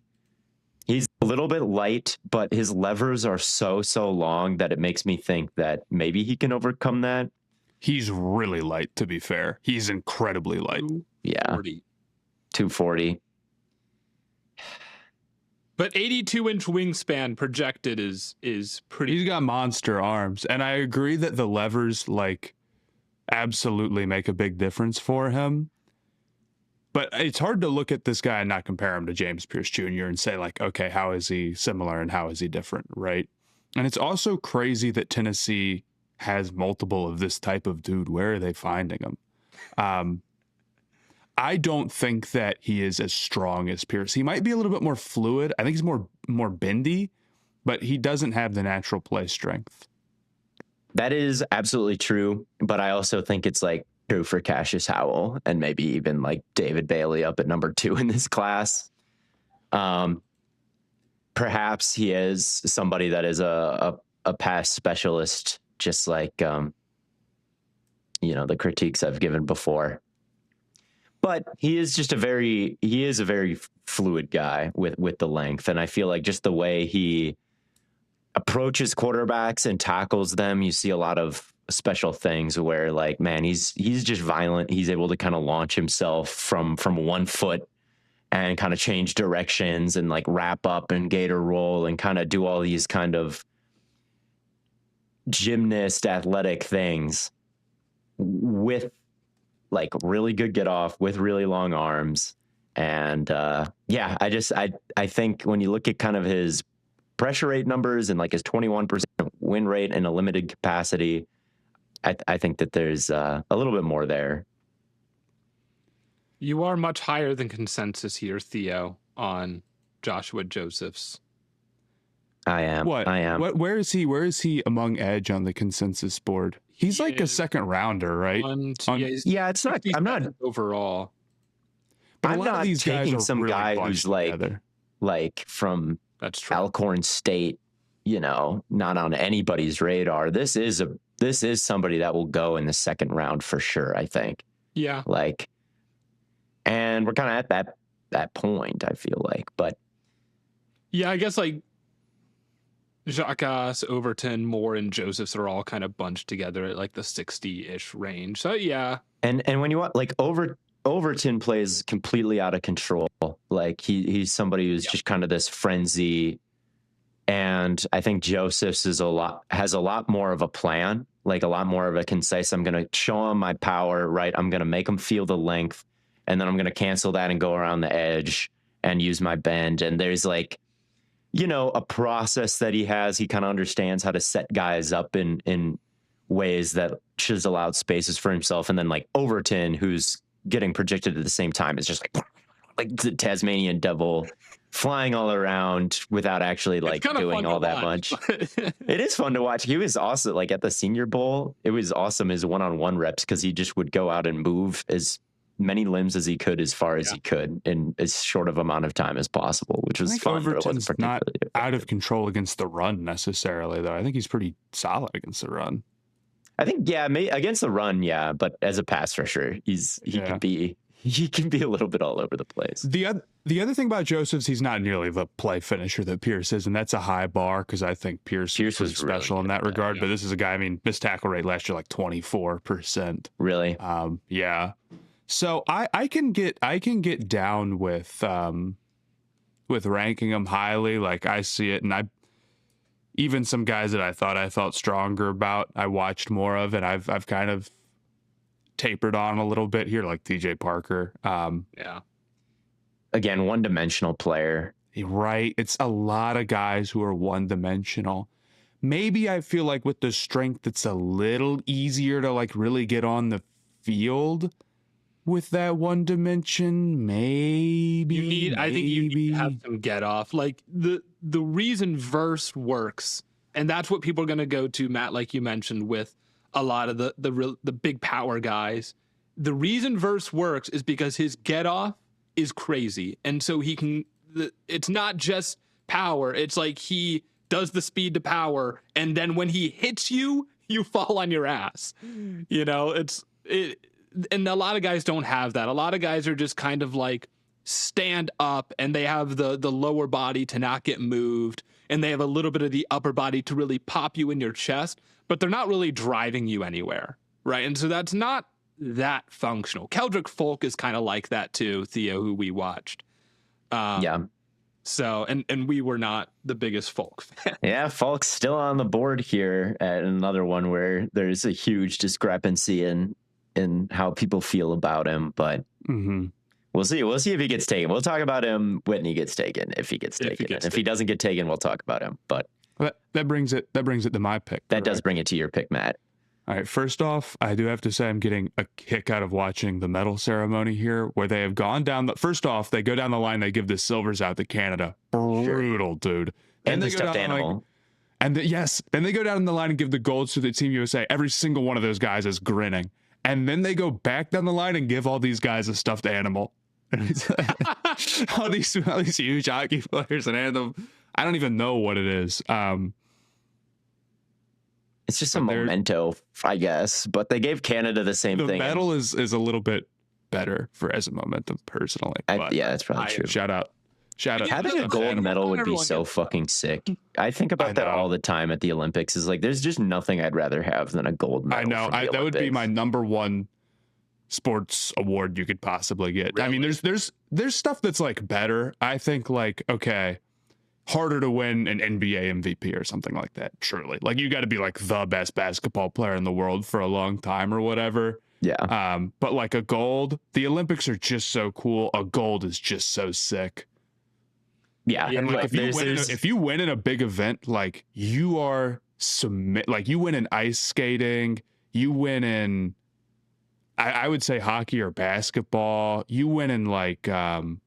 he's a little bit light, but his levers are so long that it makes me think that maybe he can overcome that. He's really light, to be fair. He's incredibly light. Yeah. 240. But 82-inch wingspan projected is pretty. He's got monster arms, and I agree that the levers like absolutely make a big difference for him. But it's hard to look at this guy and not compare him to James Pierce Jr. and say like, okay, how is he similar and how is he different, right? And it's also crazy that Tennessee has multiple of this type of dude. Where are they finding him? I don't think that he is as strong as Pierce. He might be a little bit more fluid. I think he's more bendy, but he doesn't have the natural play strength. That is absolutely true, but I also think it's like true for Cassius Howell and maybe even like David Bailey up at number 2 in this class. Perhaps he is somebody that is a pass specialist, just like the critiques I've given before. But he is just a very fluid guy with the length. And I feel like just the way he approaches quarterbacks and tackles them, you see a lot of special things where like, man, he's just violent. He's able to kind of launch himself from 1 foot and kind of change directions and like wrap up and gator roll and kind of do all these kind of gymnast athletic things with like really good get off with really long arms. And I think when you look at kind of his pressure rate numbers and like his 21% win rate in a limited capacity, I think that there's a little bit more there. You are much higher than consensus here, Theo, on Joshua Josephs. I am. Where is he among edge on the consensus board? He's like a second rounder, right? It's not. I'm not overall. But I'm not these taking guys some really guy who's like from That's true. Alcorn State, not on anybody's radar. This is somebody that will go in the second round for sure, I think. Yeah. Like, and we're kind of at that point, I feel like. But yeah, I guess like Jacques, Overton, Moore, and Josephs are all kind of bunched together at like the 60-ish range. So yeah. And when you want like Overton plays completely out of control. Like he's somebody who's just kind of this frenzy. And I think Joseph's has a lot more of a plan, like a lot more of a concise. I'm going to show him my power, right? I'm going to make him feel the length, and then I'm going to cancel that and go around the edge and use my bend. And there's like, a process that he has. He kind of understands how to set guys up in ways that chisel out spaces for himself. And then like Overton, who's getting projected at the same time, is just like the Tasmanian devil flying all around without actually like doing all that much. It is fun to watch. He was awesome. Like at the Senior Bowl, it was awesome his one-on-one reps because he just would go out and move as many limbs as he could, as far as he could, in as short of amount of time as possible, which was fun. Overton's not out of control against the run necessarily, though. I think he's pretty solid against the run. I think, against the run, but as a pass rusher, he can be a little bit all over the place. The other thing about Josephs, he's not nearly the play finisher that Pierce is, and that's a high bar because I think Pierce was special really in that regard. But this is a guy, missed tackle rate last year like 24%. Really? Yeah. So I can get down with ranking him highly. Like I see it, and even some guys that I thought I felt stronger about, I watched more of, and I've kind of tapered on a little bit here, like TJ Parker. Again, one-dimensional player. Right. It's a lot of guys who are one-dimensional. Maybe I feel like with the strength, it's a little easier to like really get on the field. with that one dimension. Maybe. I think you need to have some get off. Like the reason verse works, and that's what people are going to go to, Matt, like you mentioned, with a lot of the big power guys. The reason verse works is because his get off is crazy, and so he can. It's not just power. It's like he does the speed to power, and then when he hits you, you fall on your ass. You know, and a lot of guys don't have that. A lot of guys are just kind of like stand up, and they have the lower body to not get moved, and they have a little bit of the upper body to really pop you in your chest, but they're not really driving you anywhere, right? And so that's not that functional. Keldrick Folk is kind of like that too, Theo, who we watched. Yeah. So, and we were not the biggest Folk fan. Yeah, Falk's still on the board here at another one where there's a huge discrepancy in how people feel about him, but we'll see. We'll see if he gets taken. We'll talk about him when he gets taken, if he gets taken. If he doesn't get taken, we'll talk about him. But that brings it to my pick. That does bring it to your pick, Matt. All right, first off, I do have to say I'm getting a kick out of watching the medal ceremony here, where they have gone down first off, they go down the line, they give the silvers out to Canada. Brutal, dude. And the stuffed animal. Then they go down the line and give the golds to the Team USA. Every single one of those guys is grinning. And then they go back down the line and give all these guys a stuffed animal. all these huge hockey players and anthem. I don't even know what it is. It's just a memento, I guess. But they gave Canada the same thing. The medal is a little bit better as a momentum, personally. Yeah, that's probably true. Shout out. Having a gold medal would be so fucking sick. I think about that all the time at the Olympics. Is like, there's just nothing I'd rather have than a gold medal. I know. That would be my number one sports award you could possibly get. Really? I mean, there's stuff that's like better. I think like, okay, harder to win an NBA MVP or something like that. Surely, like you got to be like the best basketball player in the world for a long time or whatever. Yeah. But like a gold, the Olympics are just so cool. A gold is just so sick. Yeah. And like if you win in a big event, like you are like you win in ice skating, you win in I would say hockey or basketball, you win in like the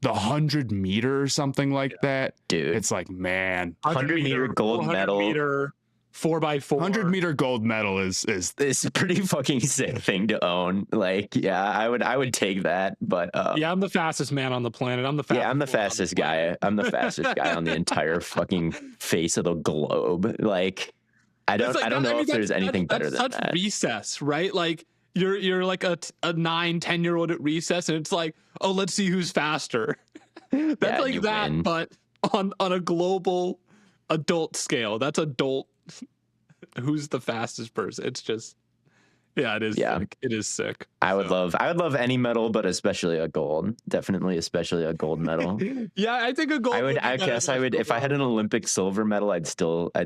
100-meter or something like that. Dude, it's like, man, 100-meter gold medal. 4x4. 100-meter gold medal is a pretty fucking sick thing to own. Like, yeah, I would take that. But yeah, I'm the fastest man on the planet. I'm the fastest guy. I'm the fastest guy on the entire fucking face of the globe. Like, I don't know if there's anything better than that. That's such recess, right? Like you're like a 9-10-year-old at recess, and it's like, oh, let's see who's faster. That's like that, win. But on a global adult scale. That's adult. Who's the fastest person? It's just, yeah, it is. Yeah. Sick. It is sick. I would love any medal, but especially a gold. Definitely, especially a gold medal. Yeah, I think a gold. I guess I would. If I had an Olympic silver medal, I'd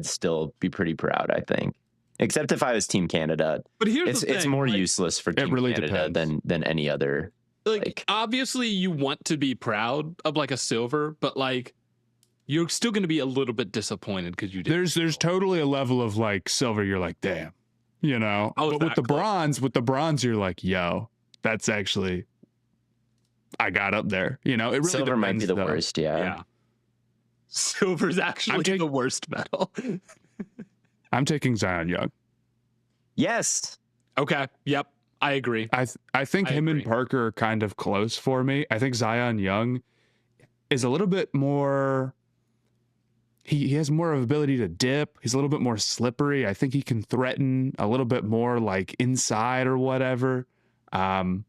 still be pretty proud, I think. Except if I was Team Canada. But here's the thing, it's more useless for Team Canada than any other. Like, obviously, you want to be proud of like a silver, but like, you're still going to be a little bit disappointed because you did. There's totally a level of like silver. You're like, damn, you know. But with the bronze, you're like, yo, that's actually, I got up there. You know, it really silver might be the worst. Yeah. Silver's actually the worst medal. I'm taking Zion Young. Yes. Okay. Yep. I agree. I think him and Parker are kind of close for me. I think Zion Young is a little bit more. He has more of ability to dip. He's a little bit more slippery. I think he can threaten a little bit more like inside or whatever. And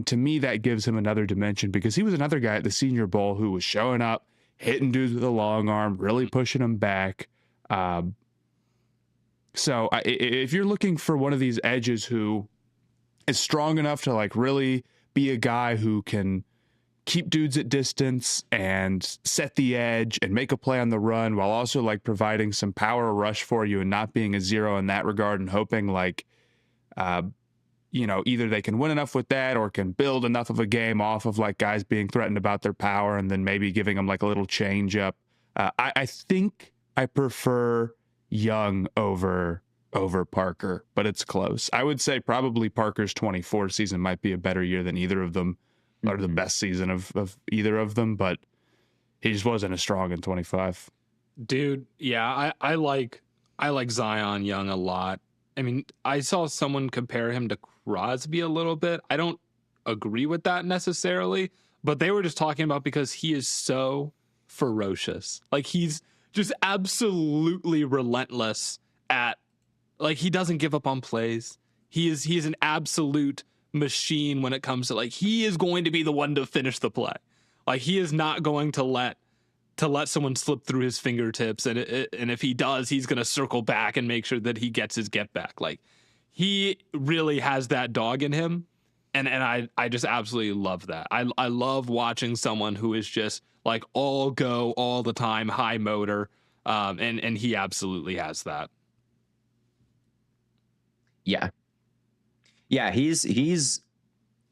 to me, that gives him another dimension because he was another guy at the Senior Bowl who was showing up, hitting dudes with a long arm, really pushing them back. So if you're looking for one of these edges who is strong enough to like really be a guy who can keep dudes at distance and set the edge and make a play on the run while also like providing some power rush for you and not being a zero in that regard and hoping like, either they can win enough with that or can build enough of a game off of like guys being threatened about their power and then maybe giving them like a little change up. I think I prefer Young over over Parker, but it's close. I would say probably Parker's 24 season might be a better year than either of them, or the best season of either of them, but he just wasn't as strong in 25. Dude, yeah, I like Zion Young a lot. I mean, I saw someone compare him to Crosby a little bit. I don't agree with that necessarily, but they were just talking about because he is so ferocious. Like he's just absolutely relentless at, like, he doesn't give up on plays. He is an absolute machine when it comes to, like, he is going to be the one to finish the play. Like he is not going to let someone slip through his fingertips, and if he does, he's going to circle back and make sure that he gets his get back. Like he really has that dog in him, and I just absolutely love that. I love watching someone who is just like all go all the time, high motor, and he absolutely has that. Yeah, he's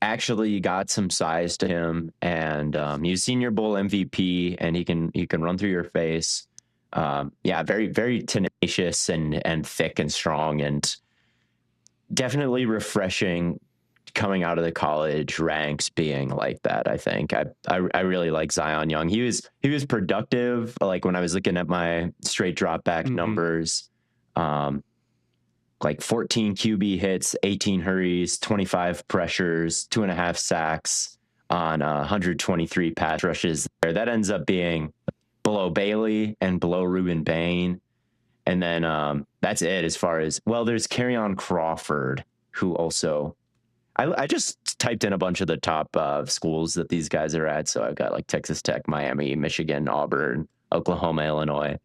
actually got some size to him, and he's Senior Bowl MVP, and he can run through your face. Very very tenacious and thick and strong, and definitely refreshing coming out of the college ranks being like that. I think I really like Zion Young. He was productive. Like when I was looking at my straight drop back numbers, like 14 QB hits, 18 hurries, 25 pressures, 2.5 sacks on 123 pass rushes. That ends up being below Bailey and below Ruben Bain. And then that's it as far as, well, there's Kerryon Crawford, who also, I just typed in a bunch of the top schools that these guys are at. So I've got like Texas Tech, Miami, Michigan, Auburn, Oklahoma, Illinois.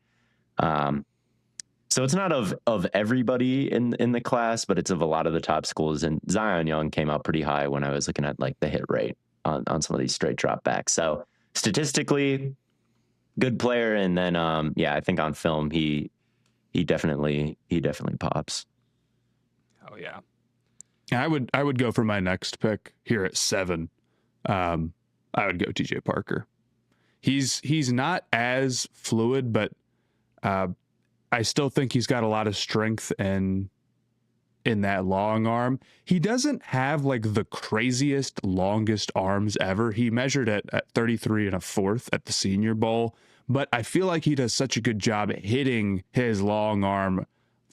So it's not of everybody in the class, but it's of a lot of the top schools. And Zion Young came out pretty high when I was looking at like the hit rate on some of these straight drop backs. So statistically, good player. And then I think on film he definitely pops. Oh yeah. I would go for my next pick here at 7. I would go TJ Parker. He's not as fluid, but I still think he's got a lot of strength in that long arm. He doesn't have like the craziest longest arms ever. He measured at 33 1/4 at the Senior Bowl, but I feel like he does such a good job at hitting his long arm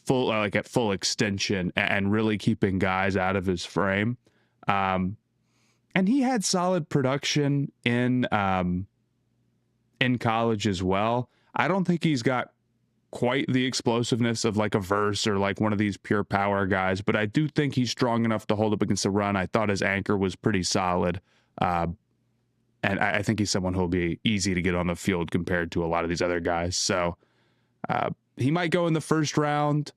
at full extension and really keeping guys out of his frame. And he had solid production in college as well. I don't think he's got quite the explosiveness of like a Verse or like one of these pure power guys, but I do think he's strong enough to hold up against the run. I thought his anchor was pretty solid. And I think he's someone who'll be easy to get on the field compared to a lot of these other guys. So he might go in the first round.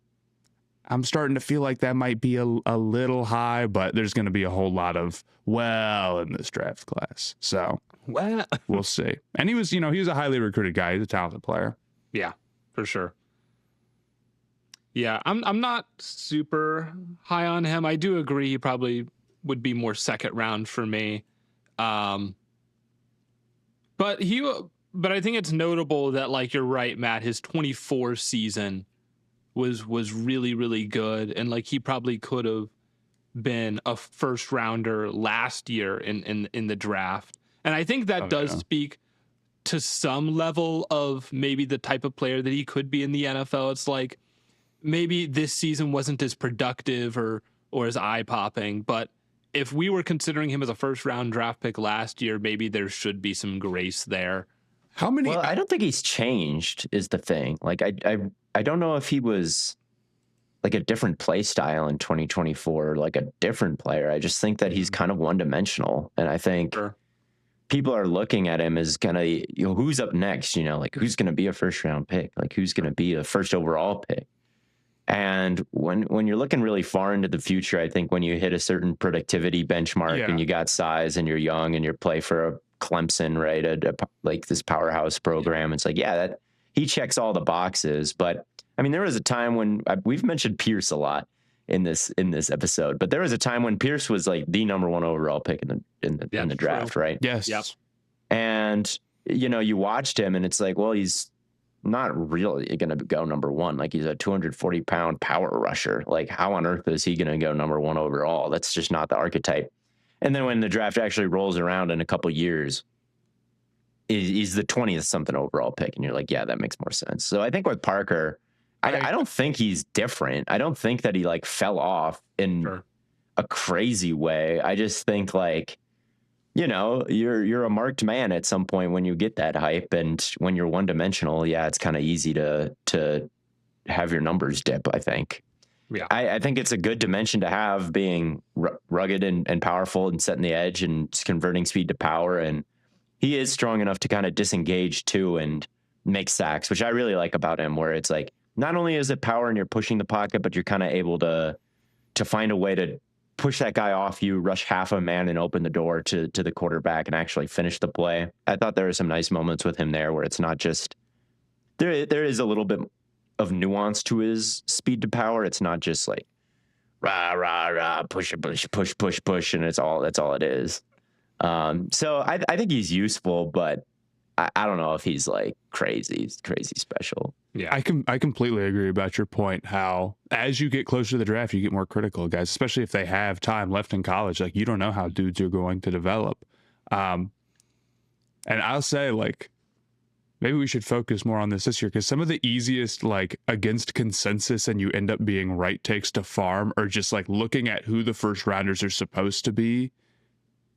I'm starting to feel like that might be a little high, but there's going to be a whole lot of in this draft class. So we'll see. And he was a highly recruited guy. He's a talented player. Yeah, for sure. Yeah, I'm not super high on him. I do agree he probably would be more second round for me. But I think it's notable that, like, you're right, Matt, his 24 season was really, really good. And like, he probably could have been a first rounder last year in the draft. And I think that does speak to some level of maybe the type of player that he could be in the NFL. It's like, maybe this season wasn't as productive or as eye-popping, but if we were considering him as a first-round draft pick last year, maybe there should be some grace there. How many? Well, I don't think he's changed is the thing. Like, I don't know if he was like a different play style in 2024, like a different player. I just think that he's kind of one-dimensional, and I think people are looking at him as kind of, who's up next, like who's going to be a first-round pick, like who's going to be a first overall pick. And when you're looking really far into the future, I think when you hit a certain productivity benchmark and you got size and you're young and you play for a Clemson, right, like this powerhouse program, it's like, that he checks all the boxes. But I mean, there was a time when we've mentioned Pierce a lot in this episode, but there was a time when Pierce was like the number 1 overall pick in the draft, right? Yes. Yep. And you watched him, and it's like, well, he's not really going to go number one. Like, he's a 240-pound power rusher. Like, how on earth is he going to go number one overall? That's just not the archetype. And then when the draft actually rolls around in a couple years, he's the 20th something overall pick. And you're like, yeah, that makes more sense. So I think with Parker, I don't think he's different. I don't think that he like fell off in a crazy way. I just think like, you know, you're a marked man at some point when you get that hype, and when you're one dimensional, yeah, it's kind of easy to have your numbers dip. I think. Yeah, I think it's a good dimension to have, being rugged and powerful and setting the edge and converting speed to power. And he is strong enough to kind of disengage too and make sacks, which I really like about him, where it's like, not only is it power and you're pushing the pocket, but you're kind of able to find a way to push that guy off you, rush half a man, and open the door to the quarterback and actually finish the play. I thought there were some nice moments with him there where it's not just there is a little bit of nuance to his speed to power. It's not just like rah rah rah, push push, and that's all it is. So I think he's useful, but I don't know if he's like crazy special. Yeah, I completely agree about your point. How as you get closer to the draft, you get more critical, guys, especially if they have time left in college. Like, you don't know how dudes are going to develop. And I'll say, like, maybe we should focus more on this year, because some of the easiest, like, against consensus and you end up being right takes to farm are just like looking at who the first rounders are supposed to be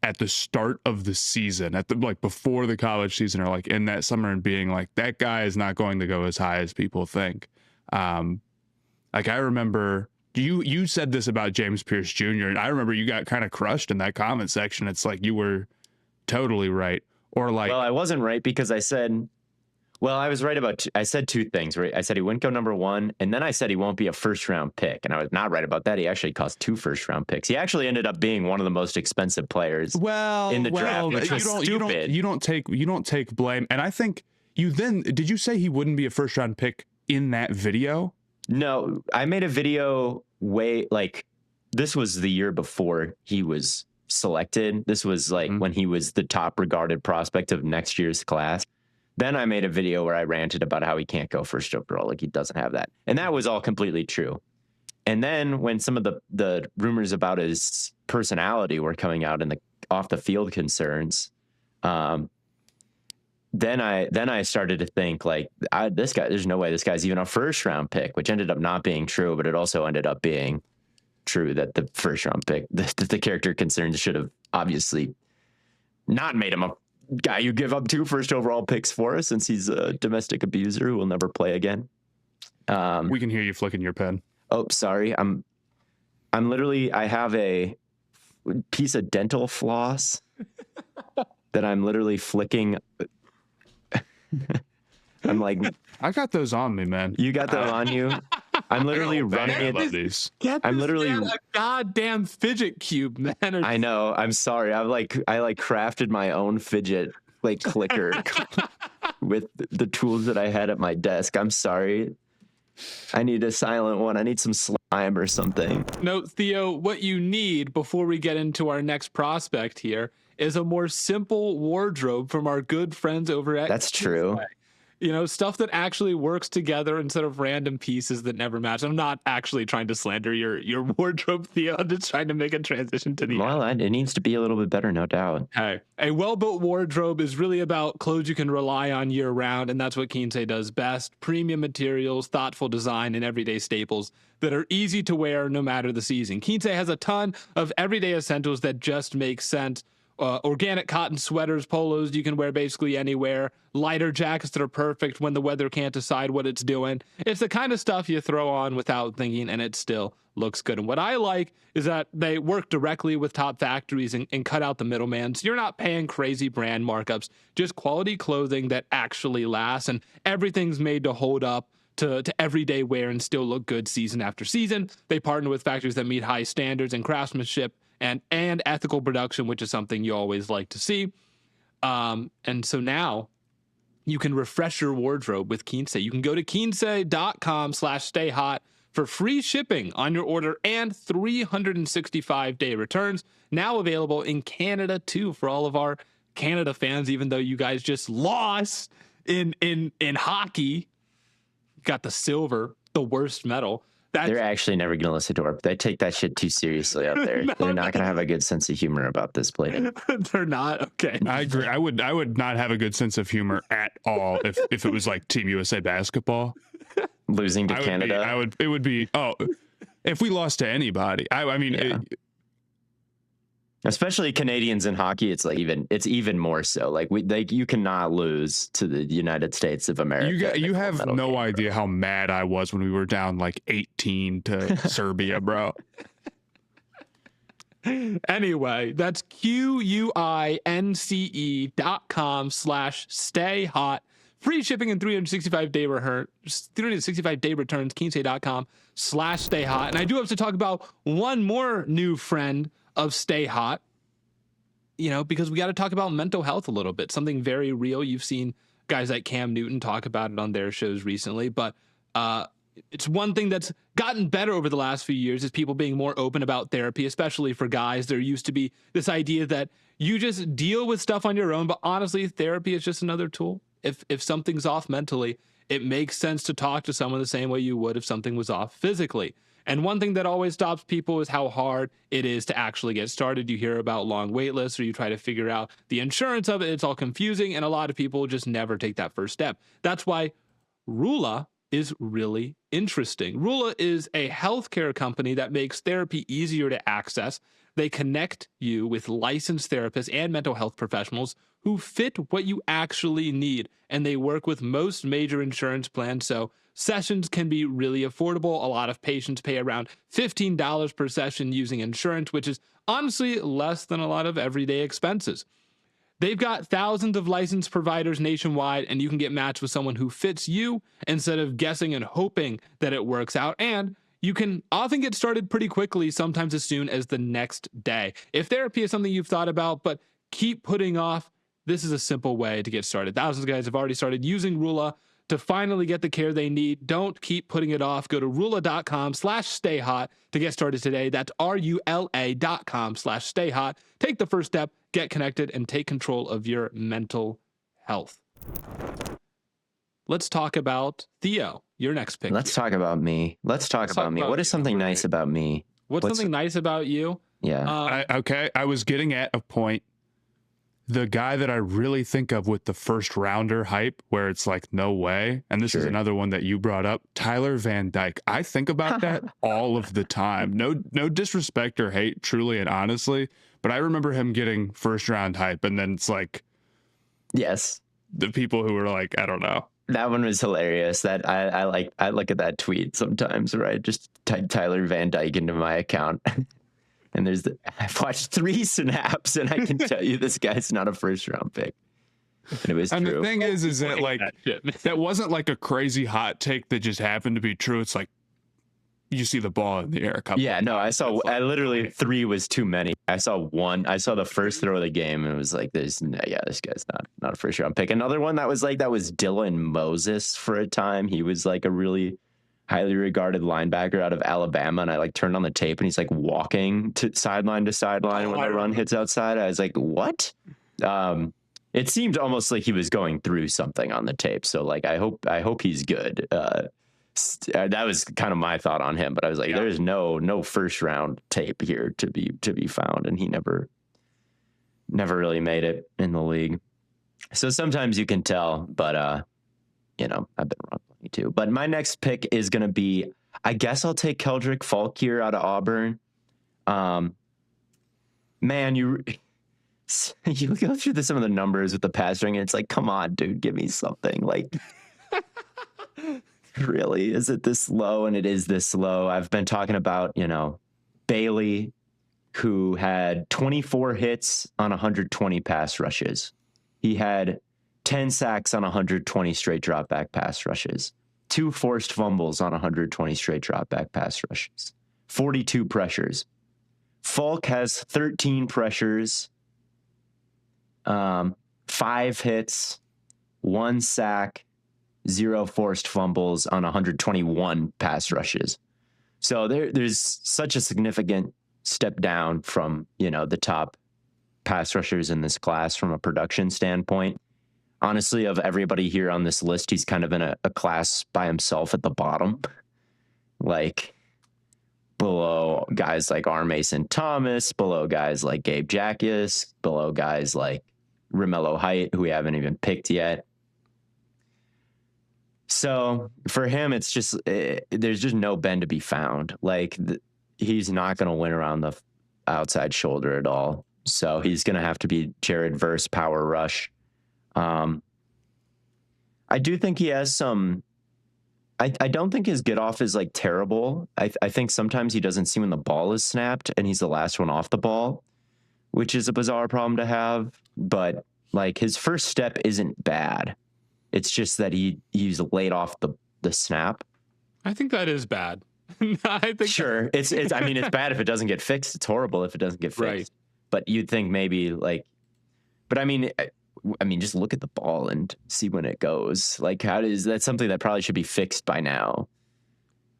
at the start of the season, at the like before the college season, or like in that summer, and being like, that guy is not going to go as high as people think. Like, I remember you said this about James Pierce Jr., and I remember you got kind of crushed in that comment section. It's like, you were totally right. Or like, well, I wasn't right, because I said, well, I was right about, I said two things, right? I said he wouldn't go number one, and then I said he won't be a first-round pick, and I was not right about that. He actually cost 2 first-round picks. He actually ended up being one of the most expensive players in the draft, which was stupid. You don't take blame. And I think did you say he wouldn't be a first-round pick in that video? No, I made a video this was the year before he was selected. This was like when he was the top regarded prospect of next year's class. Then I made a video where I ranted about how he can't go first overall. Like, he doesn't have that. And that was all completely true. And then when some of the rumors about his personality were coming out, and the off the field concerns, then I started to think, like, this guy, there's no way this guy's even a first round pick, which ended up not being true, but it also ended up being true that the first round pick, the character concerns should have obviously not made him a guy you give up 2 first overall picks for, since he's a domestic abuser who will never play again. We can hear you flicking your pen. Oh, sorry. I'm literally, I have a piece of dental floss that I'm literally flicking. I'm like, I got those on me, man. You got them on you? I'm literally running it. I love these. I'm literally a goddamn fidget cube, man. I know. I'm sorry. I crafted my own fidget clicker with the tools that I had at my desk. I'm sorry. I need a silent one. I need some slime or something. No, Theo, what you need before we get into our next prospect here is a more simple wardrobe from our good friends over at That's true. You know, stuff that actually works together instead of random pieces that never match. I'm not actually trying to slander your wardrobe, Theo. I'm just trying to make a transition to the it needs to be a little bit better, no doubt. Hey, a well-built wardrobe is really about clothes you can rely on year-round, and that's what Kinsey does best. Premium materials, thoughtful design, and everyday staples that are easy to wear no matter the season. Kinsey has a ton of everyday essentials that just make sense. Organic cotton sweaters, polos you can wear basically anywhere, lighter jackets that are perfect when the weather can't decide what it's doing. It's the kind of stuff you throw on without thinking, and it still looks good. And what I like is that they work directly with top factories and cut out the middleman. So you're not paying crazy brand markups, just quality clothing that actually lasts, and everything's made to hold up to everyday wear and still look good season after season. They partner with factories that meet high standards and craftsmanship and ethical production, which is something you always like to see. And so now you can refresh your wardrobe with Kinsey. You can go to kinsey.com/stayhot for free shipping on your order and 365-day returns. Now available in Canada too, for all of our Canada fans, even though you guys just lost in hockey got the silver, the worst medal. They're actually never going to listen to they take that shit too seriously up there. They're not going to have a good sense of humor about this, Blaiden. They're not. Okay. I agree. I would not have a good sense of humor at all if it was like Team USA basketball losing to Canada. It would be if we lost to anybody. I mean, yeah. Especially Canadians in hockey, it's even more so. Like you cannot lose to the United States of America. You have no idea how mad I was when we were down like 18 to Serbia, bro. Anyway, that's QUINCE.com/stayhot. Free shipping and 365-day returns. Kinsey.com/stayhot. And I do have to talk about one more new friend of Stay Hot, because we got to talk about mental health a little bit, something very real. You've seen guys like Cam Newton talk about it on their shows recently, but it's one thing that's gotten better over the last few years is people being more open about therapy, especially for guys. There used to be this idea that you just deal with stuff on your own, but honestly, therapy is just another tool. If something's off mentally, it makes sense to talk to someone the same way you would if something was off physically. And one thing that always stops people is how hard it is to actually get started. You hear about long wait lists, or you try to figure out the insurance of it. It's all confusing, and a lot of people just never take that first step. That's why Rula is really interesting. Rula is a healthcare company that makes therapy easier to access. They connect you with licensed therapists and mental health professionals who fit what you actually need, and they work with most major insurance plans, so sessions can be really affordable. A lot of patients pay around $15 per session using insurance, which is honestly less than a lot of everyday expenses. They've got thousands of licensed providers nationwide, and you can get matched with someone who fits you instead of guessing and hoping that it works out. And you can often get started pretty quickly, sometimes as soon as the next day. If therapy is something you've thought about but keep putting off, this is a simple way to get started. Thousands of guys have already started using Rula to finally get the care they need. Don't keep putting it off. Go to Rula.com/stayhot to get started today. That's RULA.com/stayhot. Take the first step, get connected, and take control of your mental health. Let's talk about Theo, your next pick. Let's talk about me. Let's talk about me. What is something nice about me? What's something nice about you? Yeah. I was getting at a point. The guy that I really think of with the first rounder hype, where it's like, no way. And this is another one that you brought up, Tyler Van Dyke. I think about that all of the time. No disrespect or hate, truly and honestly. But I remember him getting first round hype. And then it's like, yes, the people who were like, I don't know. That one was hilarious. That I look at that tweet sometimes where I just type Tyler Van Dyke into my account. And I've watched 3 snaps, and I can tell you this guy's not a first round pick. And it was true. And the thing is that like that wasn't like a crazy hot take that just happened to be true. It's like you see the ball in the air a couple. Yeah, no, I literally 3 was too many. I saw 1. I saw the first throw of the game, and it was like, this guy's not a first round pick. Another one that was Dylan Moses for a time. He was like a really highly regarded linebacker out of Alabama, and I turned on the tape, and he's walking to sideline when the run hits outside. I was like, what? It seemed almost like he was going through something on the tape. So I hope he's good. That was kind of my thought on him, but I was like, there's no first round tape here to be found, and he never really made it in the league. So sometimes you can tell, but I've been wrong too. But my next pick is going to be, I guess I'll take Keldrick Falk here out of Auburn. Man, you go through some of the numbers with the pass ring, and it's like, come on, dude, give me something. Really, is it this low? And it is this low. I've been talking about, Bailey, who had 24 hits on 120 pass rushes. He had 10 sacks on 120 straight drop back pass rushes, 2 forced fumbles on 120 straight drop back pass rushes, 42 pressures. Falk has 13 pressures, 5 hits, 1 sack, 0 forced fumbles on 121 pass rushes. So there's such a significant step down from, the top pass rushers in this class from a production standpoint. honestly, of everybody here on this list, he's kind of in a class by himself at the bottom, like below guys like R. Mason Thomas, below guys like Gabe Jackius, below guys like Romello Height, who we haven't even picked yet. So for him, it's just there's just no bend to be found. Like he's not going to win around the outside shoulder at all. So he's going to have to be Jared versus power rush. I do think he has some. I don't think his get off is like terrible. I think sometimes he doesn't see when the ball is snapped and he's the last one off the ball, which is a bizarre problem to have. But like his first step isn't bad. It's just that he's laid off the snap. I think that is bad. I think sure. It's I mean, it's bad if it doesn't get fixed. It's horrible if it doesn't get fixed. Right. But you'd think maybe like, but I mean, just look at the ball and see when it goes. Like, that's something that probably should be fixed by now.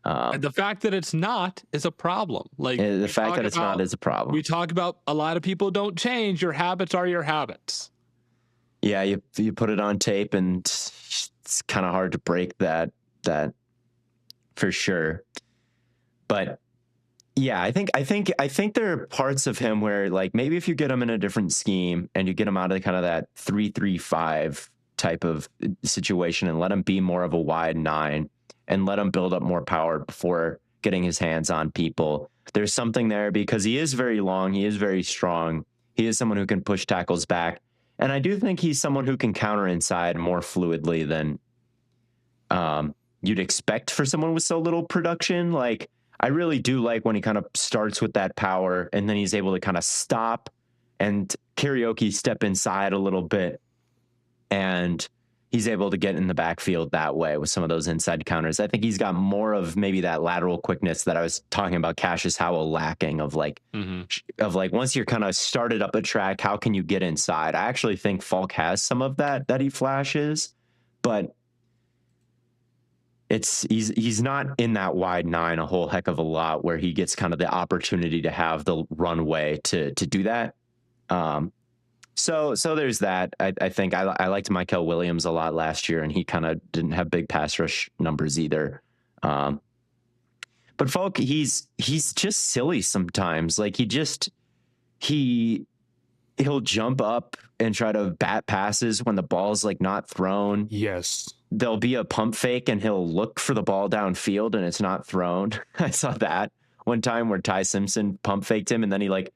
The fact that it's not is a problem. Like the fact that it's not is a problem. We talk about a lot of people don't change. Your habits are your habits. Yeah, you put it on tape, and it's kind of hard to break that for sure. But yeah, I think there are parts of him where like maybe if you get him in a different scheme and you get him out of kind of that 3-3-5 type of situation and let him be more of a wide 9 and let him build up more power before getting his hands on people. There's something there because he is very long, he is very strong, he is someone who can push tackles back. And I do think he's someone who can counter inside more fluidly than you'd expect for someone with so little production. Like, I really do like when he kind of starts with that power and then he's able to kind of stop and karaoke step inside a little bit. And he's able to get in the backfield that way with some of those inside counters. I think he's got more of maybe that lateral quickness that I was talking about Cassius Howell lacking of like, once you're kind of started up a track, how can you get inside? I actually think Falk has some of that he flashes, but he's not in that wide 9 a whole heck of a lot where he gets kind of the opportunity to have the runway to do that. So there's that. I think I liked Michael Williams a lot last year, and he kind of didn't have big pass rush numbers either. But Falk, he's just silly sometimes. Like he'll jump up and try to bat passes when the ball's like not thrown. Yes. There'll be a pump fake and he'll look for the ball downfield and it's not thrown. I saw that one time where Ty Simpson pump faked him and then he like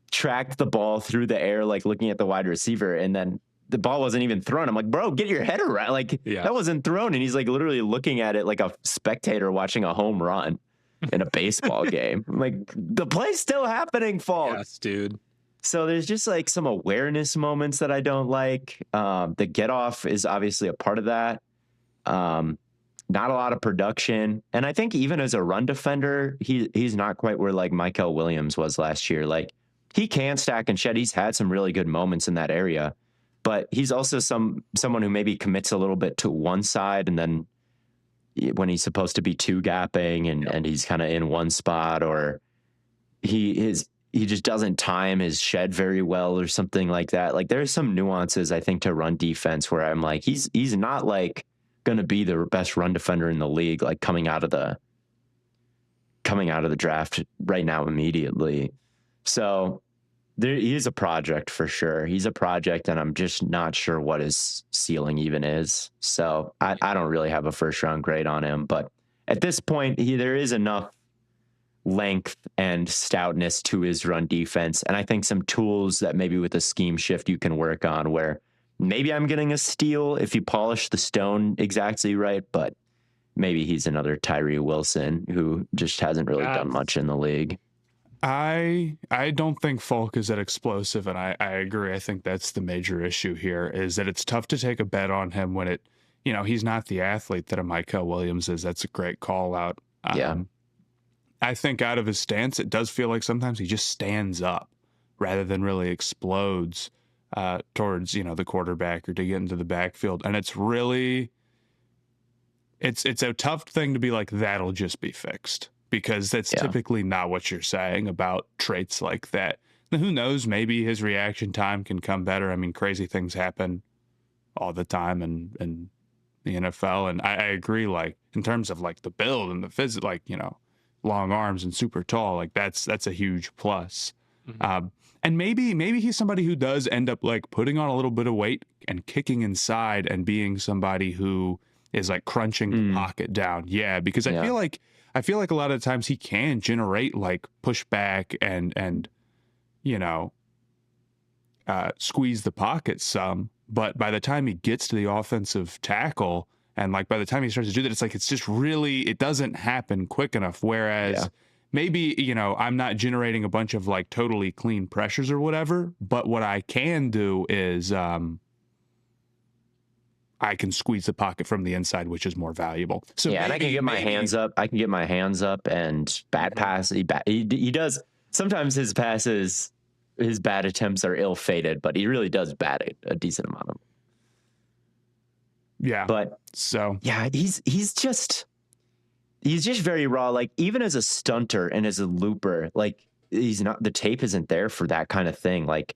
tracked the ball through the air, like looking at the wide receiver, and then the ball wasn't even thrown. I'm like, bro, get your head around. Like, that wasn't thrown. And he's like literally looking at it like a spectator watching a home run in a baseball game. I'm like, the play's still happening, Falk. Yes, dude. So there's just like some awareness moments that I don't like. The get off is obviously a part of that. Not a lot of production. And I think even as a run defender, he's not quite where like Michael Williams was last year. Like, he can stack and shed. He's had some really good moments in that area, but he's also someone who maybe commits a little bit to one side, and then when he's supposed to be two gapping and he's kind of in one spot, or he just doesn't time his shed very well or something like that. Like, there's some nuances I think to run defense where I'm like, he's not like going to be the best run defender in the league, like coming out of the draft right now immediately. So he is a project for sure. He's a project, and I'm just not sure what his ceiling even is. So I don't really have a first round grade on him, but at this point, there is enough length and stoutness to his run defense. And I think some tools that maybe with a scheme shift you can work on, where maybe I'm getting a steal if you polish the stone exactly right, but maybe he's another Tyree Wilson who just hasn't really done much in the league. I don't think Falk is that explosive, and I agree. I think that's the major issue here, is that it's tough to take a bet on him when he's not the athlete that a Michael Williams is. That's a great call out. I think out of his stance, it does feel like sometimes he just stands up rather than really explodes towards, the quarterback or to get into the backfield. And it's really, it's a tough thing to be like, that'll just be fixed, because that's typically not what you're saying about traits like that. Now, who knows? Maybe his reaction time can come better. I mean, crazy things happen all the time and the NFL. And I agree, like, in terms of like the build and the physical, like, you know, long arms and super tall, like that's a huge plus. And maybe he's somebody who does end up like putting on a little bit of weight and kicking inside and being somebody who is like crunching the pocket down. Yeah, because I feel like a lot of times he can generate like pushback and you know, squeeze the pocket some, but by the time he gets to the offensive tackle and like by the time he starts to do that, it's like it's just really, it doesn't happen quick enough. Whereas maybe, you know, I'm not generating a bunch of like totally clean pressures or whatever, but what I can do is I can squeeze the pocket from the inside, which is more valuable. So and I can get my hands up. I can get my hands up and bad pass. He does. Sometimes his passes, his bad attempts are ill-fated, but he really does bat a decent amount of them. Yeah. But so yeah, he's just very raw. Like even as a stunter and as a looper, like he's not, the tape isn't there for that kind of thing. Like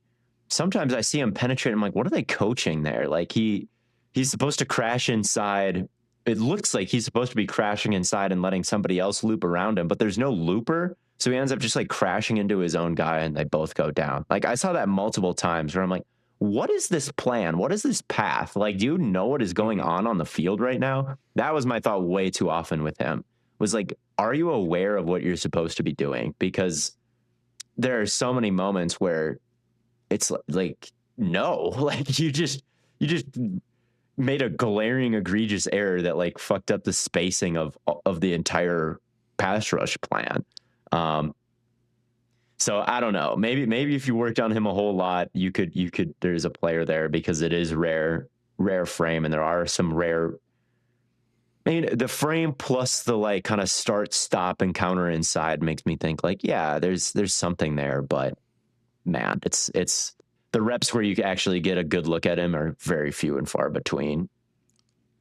sometimes I see him penetrate. I'm like, what are they coaching there? Like he's supposed to crash inside. It looks like he's supposed to be crashing inside and letting somebody else loop around him, but there's no looper. So he ends up just like crashing into his own guy and they both go down. Like I saw that multiple times where I'm like, what is this plan? What is this path? Like, do you know what is going on the field right now? That was my thought way too often with him, was like, are you aware of what you're supposed to be doing? Because there are so many moments where it's like, no, like you just made a glaring, egregious error that like fucked up the spacing of the entire pass rush plan. So I don't know. Maybe if you worked on him a whole lot, you could. There's a player there because it is rare frame, and there are some rare. I mean, the frame plus the like kind of start, stop, and counter inside makes me think like, yeah, there's something there. But man, it's the reps where you actually get a good look at him are very few and far between.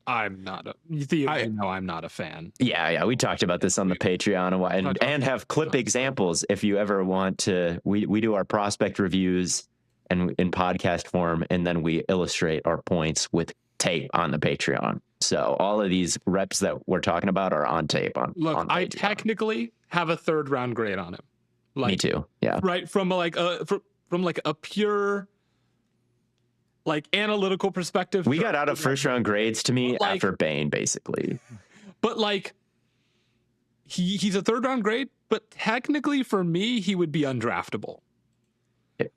I'm not a fan. Yeah, we talked about this on the Patreon and have clip examples if you ever want to. We do our prospect reviews and in podcast form, and then we illustrate our points with tape on the Patreon. So all of these reps that we're talking about are on tape. I technically have a 3rd round grade on him. Like, me too. Yeah. Right, from like a pure like analytical perspective. We got out of 1st round grades to me after Bane, basically. But like he's a 3rd round grade, but technically for me he would be undraftable.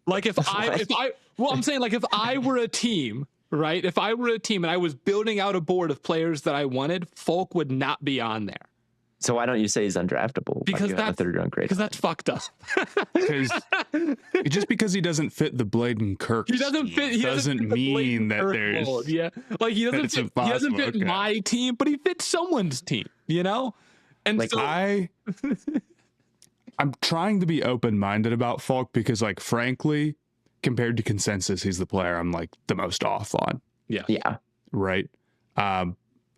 Like if I'm saying like if I were a team, right? If I were a team and I was building out a board of players that I wanted, Folk would not be on there. So why don't you say he's undraftable? Because that's a 3rd round grade. Because that's fucked up. Just because he doesn't fit the Blaiden Kirk, he doesn't mean that there's mold. Yeah, like he doesn't fit my team, but he fits someone's team. You know, and like so I'm trying to be open-minded about Falk because, like, frankly, compared to consensus, he's the player I'm like the most off on. Yeah. Right.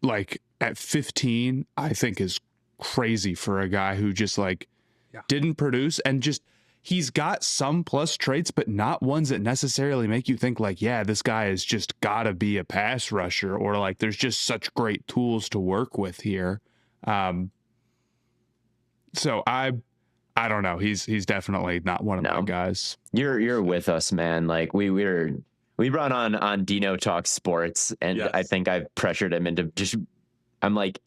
Like at 15, I think is crazy for a guy who just like didn't produce and just he's got some plus traits, but not ones that necessarily make you think like, yeah, this guy has just got to be a pass rusher or like there's just such great tools to work with here. So I don't know. He's definitely not one of my guys. You're with us, man. Like we brought on Dino Talk Sports, and I think I've pressured him into just. I'm like,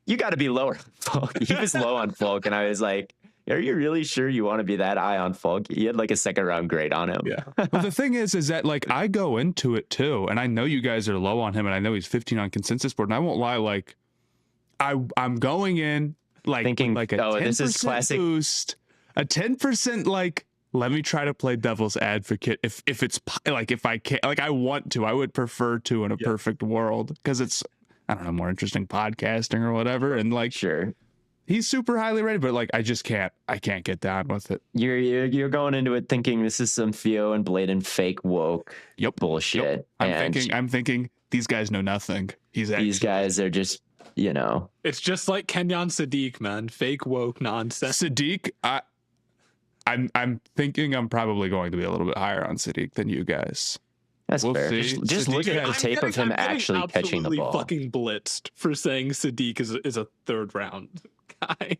you got to be lower on Falk. He was low on Falk, and I was like, are you really sure you want to be that high on Falk? He had like a 2nd round grade on him. Yeah. Well, the thing is that like I go into it too, and I know you guys are low on him, and I know he's 15 on consensus board, and I won't lie, like I'm going in like thinking like a 10% this is classic boost, a 10% like. Let me try to play devil's advocate. If it's like if I can, like I want to, I would prefer to in a perfect world because it's I don't know, more interesting podcasting or whatever. And like, sure, he's super highly rated, but like, I can't get down with it. You're going into it thinking this is some Theo and Blaiden fake woke bullshit. Yep. I'm thinking these guys know nothing. These guys are just, you know, it's just like Kenyon Sadiq, man, fake woke nonsense. Sadiq, I'm thinking I'm probably going to be a little bit higher on Sadiq than you guys. That's We'll fair. see. Just Sadiq look at the has- tape of him actually catching the absolutely ball. fucking blitzed for saying Sadiq is a third round guy.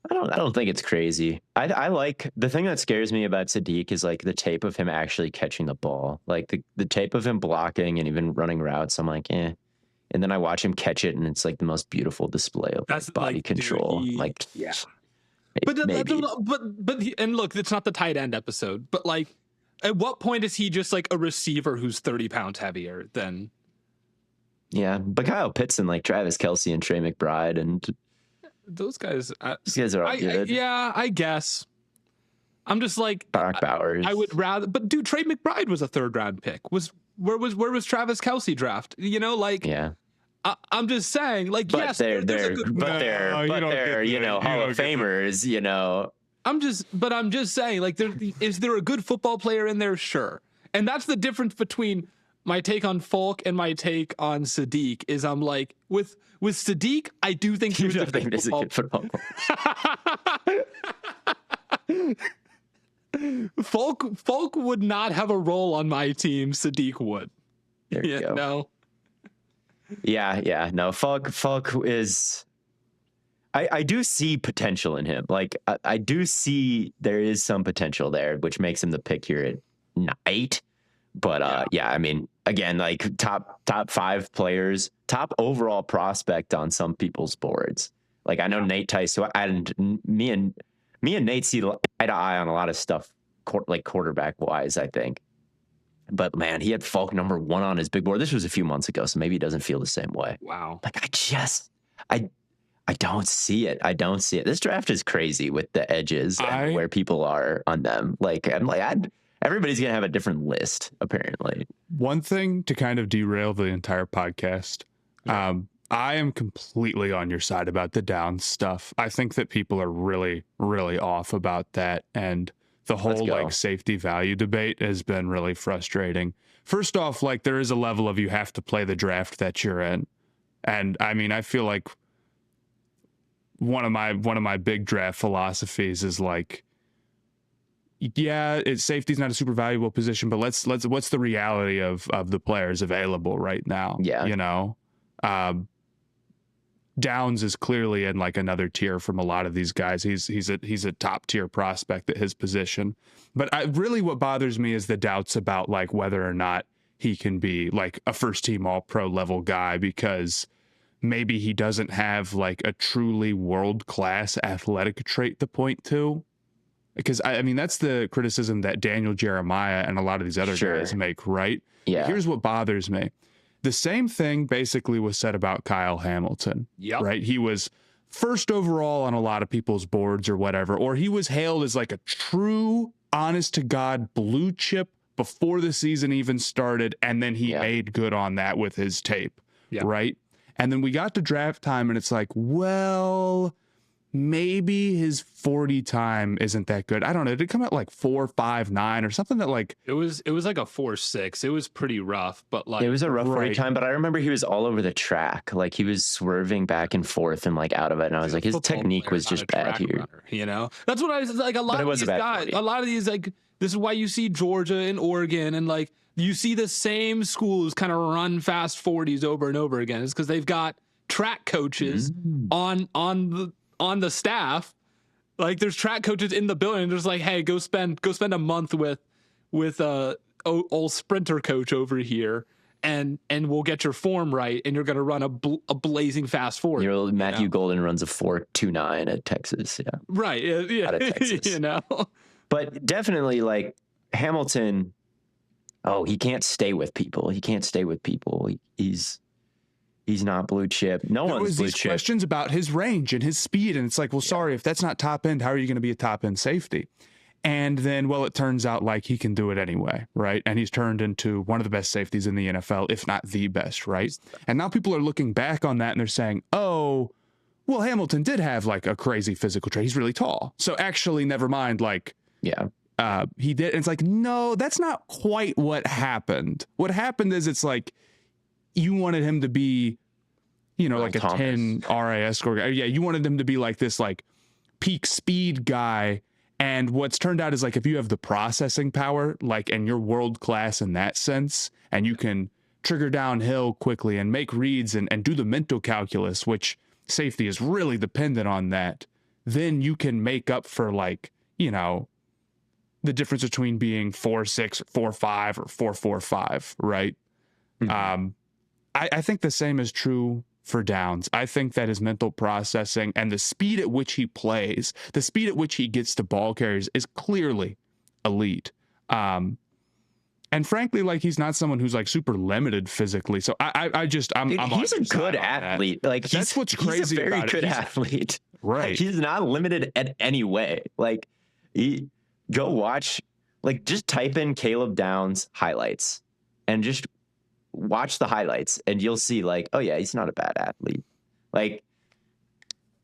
I don't think it's crazy. I like the thing that scares me about Sadiq is like the tape of him actually catching the ball. Like the tape of him blocking and even running routes. I'm like, eh. And then I watch him catch it, and it's like the most beautiful display of That's body like, control. dude, I'm like, yeah. maybe. And look, it's not the tight end episode, but like, at what point is he just like a receiver who's 30 pounds heavier than? Yeah, but Kyle Pitts and like Travis Kelce and Trey McBride and Those guys, these guys are all good. yeah, I guess. I'm just like, Brock Bowers. I would rather, but dude, Trey McBride was a third round pick. Where was Travis Kelce draft? You know, like, yeah. I'm just saying, like, But yes, they're there's a good. they're Hall of Famers, you know. I'm just saying, like, is there a good football player in there? Sure. And that's the difference between my take on Falk and my take on Sadiq is I'm like, with Sadiq, I do think he was a good football player. Falk would not have a role on my team. Sadiq would. There you go. No. Yeah. No, Falk is. I do see potential in him. Like I do see there is some potential there, which makes him the pick here at 8. But yeah, I mean, again, like top 5 players, top overall prospect on some people's boards. Like I know Nate Tice, so and me and Nate see eye to eye on a lot of stuff, like quarterback wise, I think. But man, he had Falk number 1 on his big board. This was a few months ago, so maybe he doesn't feel the same way. Wow. Like I don't see it. I don't see it. This draft is crazy with the edges and where people are on them. Like I'm like, everybody's gonna have a different list apparently. One thing to kind of derail the entire podcast. Yeah. I am completely on your side about the down stuff. I think that people are really, really off about that. And the whole like safety value debate has been really frustrating. First off, like there is a level of you have to play the draft that you're in. And I mean, I feel like one of my big draft philosophies is like, yeah, safety's not a super valuable position, but let's what's the reality of the players available right now? Yeah. You know? Downs is clearly in like another tier from a lot of these guys. He's a top tier prospect at his position. But really what bothers me is the doubts about like whether or not he can be like a first team all pro level guy, because maybe he doesn't have like a truly world-class athletic trait to point to. Because I mean, that's the criticism that Daniel Jeremiah and a lot of these other guys make, right? Yeah. Here's what bothers me. The same thing basically was said about Kyle Hamilton, right? He was first overall on a lot of people's boards or whatever, or he was hailed as like a true, honest to God blue chip before the season even started. And then he made good on that with his tape, right? And then we got to draft time and it's like, well, maybe his 40 time isn't that good. I don't know. Did it come at like 4.59 or something that like it was like a 4.6. It was pretty rough, but like it was a rough 40 time, but I remember he was all over the track. Like he was swerving back and forth and like out of it. And I was like, his technique was just bad here. Runner, you know, that's what I was like. A lot of these guys, a lot of these, like, this is why you see Georgia and Oregon and like you see the same schools kind of run fast 40s over and over again. It's because they've got track coaches on the staff. Like there's track coaches in the building. There's like, hey, go spend a month with old sprinter coach over here, and we'll get your form right, and you're gonna run a blazing fast 40. Matthew Golden runs a 4.29 at Texas. Yeah, right. Yeah, out of Texas. You know, but definitely like Hamilton. Oh, he can't stay with people. He's not blue chip. No one's blue chip. There was questions about his range and his speed, and it's like, well, sorry, if that's not top end, how are you going to be a top end safety? And then, well, it turns out like he can do it anyway, right? And he's turned into one of the best safeties in the NFL, if not the best, right? And now people are looking back on that and they're saying, oh, well, Hamilton did have like a crazy physical trait. He's really tall. So actually, never mind, like, he did. And it's like, no, that's not quite what happened. What happened is it's like you wanted him to be, you know, like a 10 RAS score guy. Yeah, you wanted him to be like this like peak speed guy. And what's turned out is like, if you have the processing power, like, and you're world class in that sense, and you can trigger downhill quickly and make reads and do the mental calculus, which safety is really dependent on that, then you can make up for, like, you know, the difference between being 4.6 or 4.5 or 4.45, right? Mm-hmm. I think the same is true for Downs. I think that his mental processing and the speed at which he plays, the speed at which he gets to ball carriers is clearly elite. And frankly, like, he's not someone who's like super limited physically. So he's a good athlete. Like, that's what's crazy. He's a very good athlete. Right. Like, he's not limited at any way. Like, go watch, like, just type in Caleb Downs highlights and just watch the highlights, and you'll see, like, oh yeah, he's not a bad athlete. Like,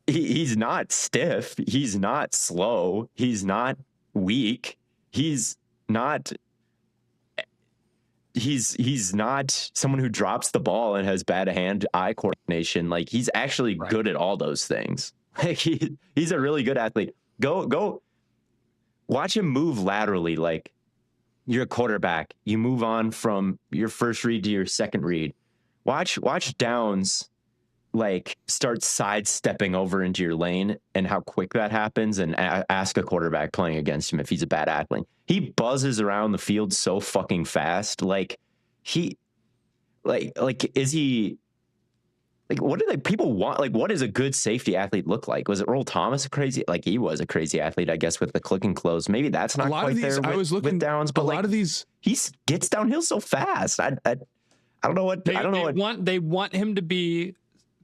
he's not stiff. He's not slow. He's not weak. He's not someone who drops the ball and has bad hand-eye coordination. Like, he's actually good at all those things. Like, he's a really good athlete. Go watch him move laterally. Like, you're a quarterback. You move on from your first read to your second read. Watch Downs, like, start sidestepping over into your lane and how quick that happens, and ask a quarterback playing against him if he's a bad athlete. He buzzes around the field so fucking fast. Like, is he, like, what do people want? Like, what does a good safety athlete look like? Was it Earl Thomas crazy? Like, he was a crazy athlete, I guess, with the click and close. Maybe that's not quite there with Downs, but, like, a lot of these, he gets downhill so fast. I don't know what they want him to be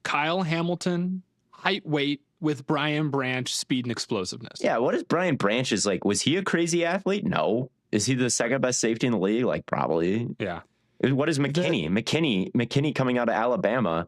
Kyle Hamilton, height, weight, with Brian Branch, speed and explosiveness. Yeah, what is Brian Branch's like? Was he a crazy athlete? No. Is he the second best safety in the league? Like, probably. Yeah. What is McKinney? McKinney coming out of Alabama,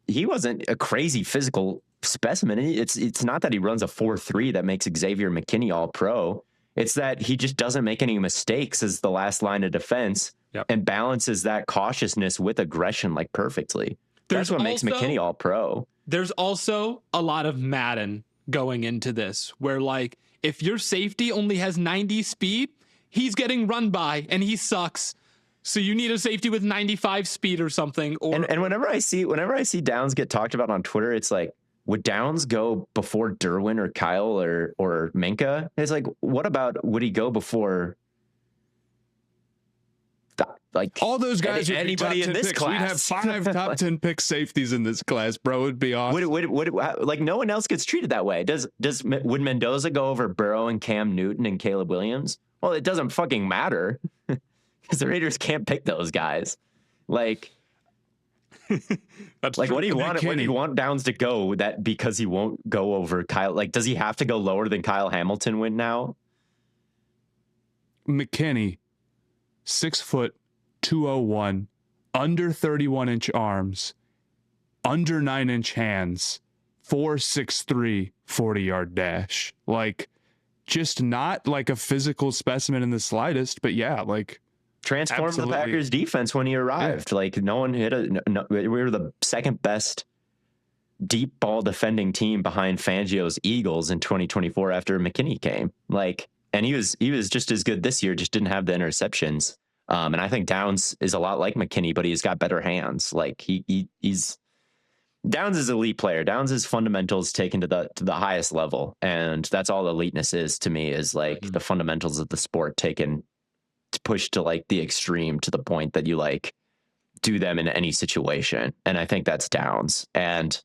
he wasn't a crazy physical specimen. It's not that he runs a 4.3 that makes Xavier McKinney all pro. It's that he just doesn't make any mistakes as the last line of defense, and balances that cautiousness with aggression, like, perfectly. That's what makes McKinney all pro. There's also a lot of Madden going into this, where, like, if your safety only has 90 speed, he's getting run by and he sucks. So you need a safety with 95 speed or something. And whenever I see Downs get talked about on Twitter, it's like, would Downs go before Derwin or Kyle or Minka? It's like, what about, would he go before, like, all those guys? Anybody in this class? We'd have 5 top 10 pick safeties in this class, bro. It'd be awesome. Would like, no one else gets treated that way. Would Mendoza go over Burrow and Cam Newton and Caleb Williams? Well, it doesn't fucking matter, because the Raiders can't pick those guys. Like, that's like, true. what do you want? What do you want Downs to go, that because he won't go over Kyle? Like, does he have to go lower than Kyle Hamilton went now? McKinney, 6 foot, 201, under 31-inch arms, under 9-inch hands, 4.63 40-yard dash. Like, just not like a physical specimen in the slightest, but yeah, like, transformed the Packers defense when he arrived. Yeah. Like, no one hit we were the second best deep ball defending team behind Fangio's Eagles in 2024 after McKinney came. Like, and he was just as good this year, just didn't have the interceptions. And I think Downs is a lot like McKinney, but he's got better hands. Like, he's Downs is an elite player. Downs' is fundamentals taken to the highest level, and that's all eliteness is to me, is like the fundamentals of the sport taken to push to, like, the extreme, to the point that you, like, do them in any situation. And I think that's Downs. And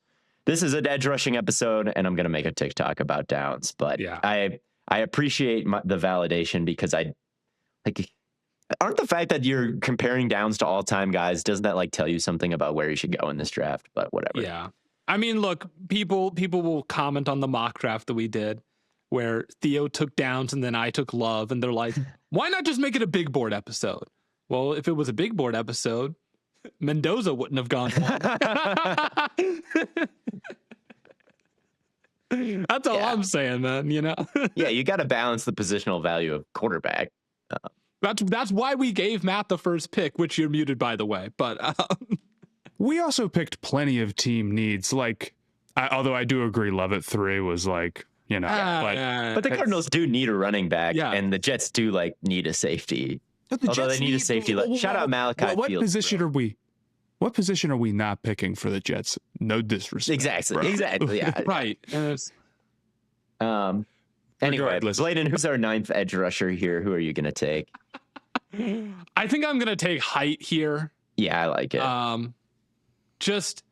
this is an edge rushing episode, and I'm gonna make a TikTok about Downs. But yeah, I appreciate the validation, because I like. Aren't the fact that you're comparing Downs to all-time guys, doesn't that, like, tell you something about where he should go in this draft? But whatever. Yeah. I mean, look, people will comment on the mock draft that we did, where Theo took Downs and then I took Love, and they're like, why not just make it a big board episode? Well, if it was a big board episode, Mendoza wouldn't have gone. That's all I'm saying, man, you know? Yeah, you got to balance the positional value of quarterback. That's why we gave Matt the first pick, which you're muted, by the way. But we also picked plenty of team needs. Like, although I do agree, Love at 3 was like you know. But the Cardinals do need a running back, Yeah. and the Jets do like need a safety. But the Although Jets they need a safety. Shout out Malachi what Fields. position are we? What position are we not picking for the Jets? No disrespect. Exactly. Yeah. Right. Anyway, Regardless. Blaiden, who's our ninth edge rusher here? Who are you going to take? I think I'm gonna take height here. Yeah, I like it. Just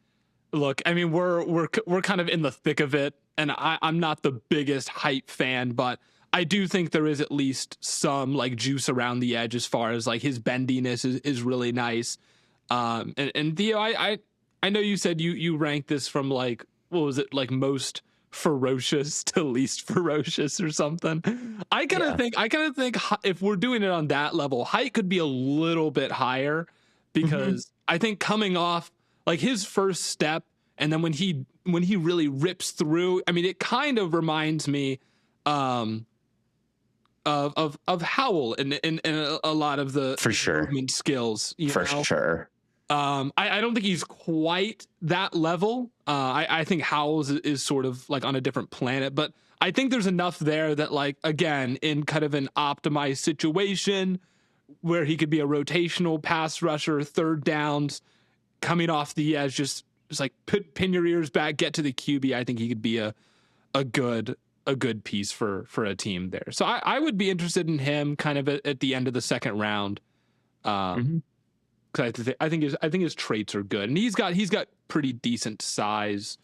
look. I mean, we're kind of in the thick of it, and I'm not the biggest height fan, but I do think there is at least some like juice around the edge as far as like his bendiness is really nice. And Theo, I know you said you ranked this from like, what was it, like most ferocious to least ferocious or something. I kind of think if we're doing it on that level, height could be a little bit higher, because I think coming off like his first step, and then when he really rips through, I mean, it kind of reminds me of Howell and a lot of the movement skills. Sure. I don't think he's quite that level. I think Howells is sort of like on a different planet, but I think there's enough there that, like, again, in kind of an optimized situation where he could be a rotational pass rusher, third downs, coming off the edge, just like pin your ears back, get to the QB. I think he could be a good piece for a team there. So I would be interested in him kind of at the end of the second round. Because I think his traits are good, and he's got pretty decent size,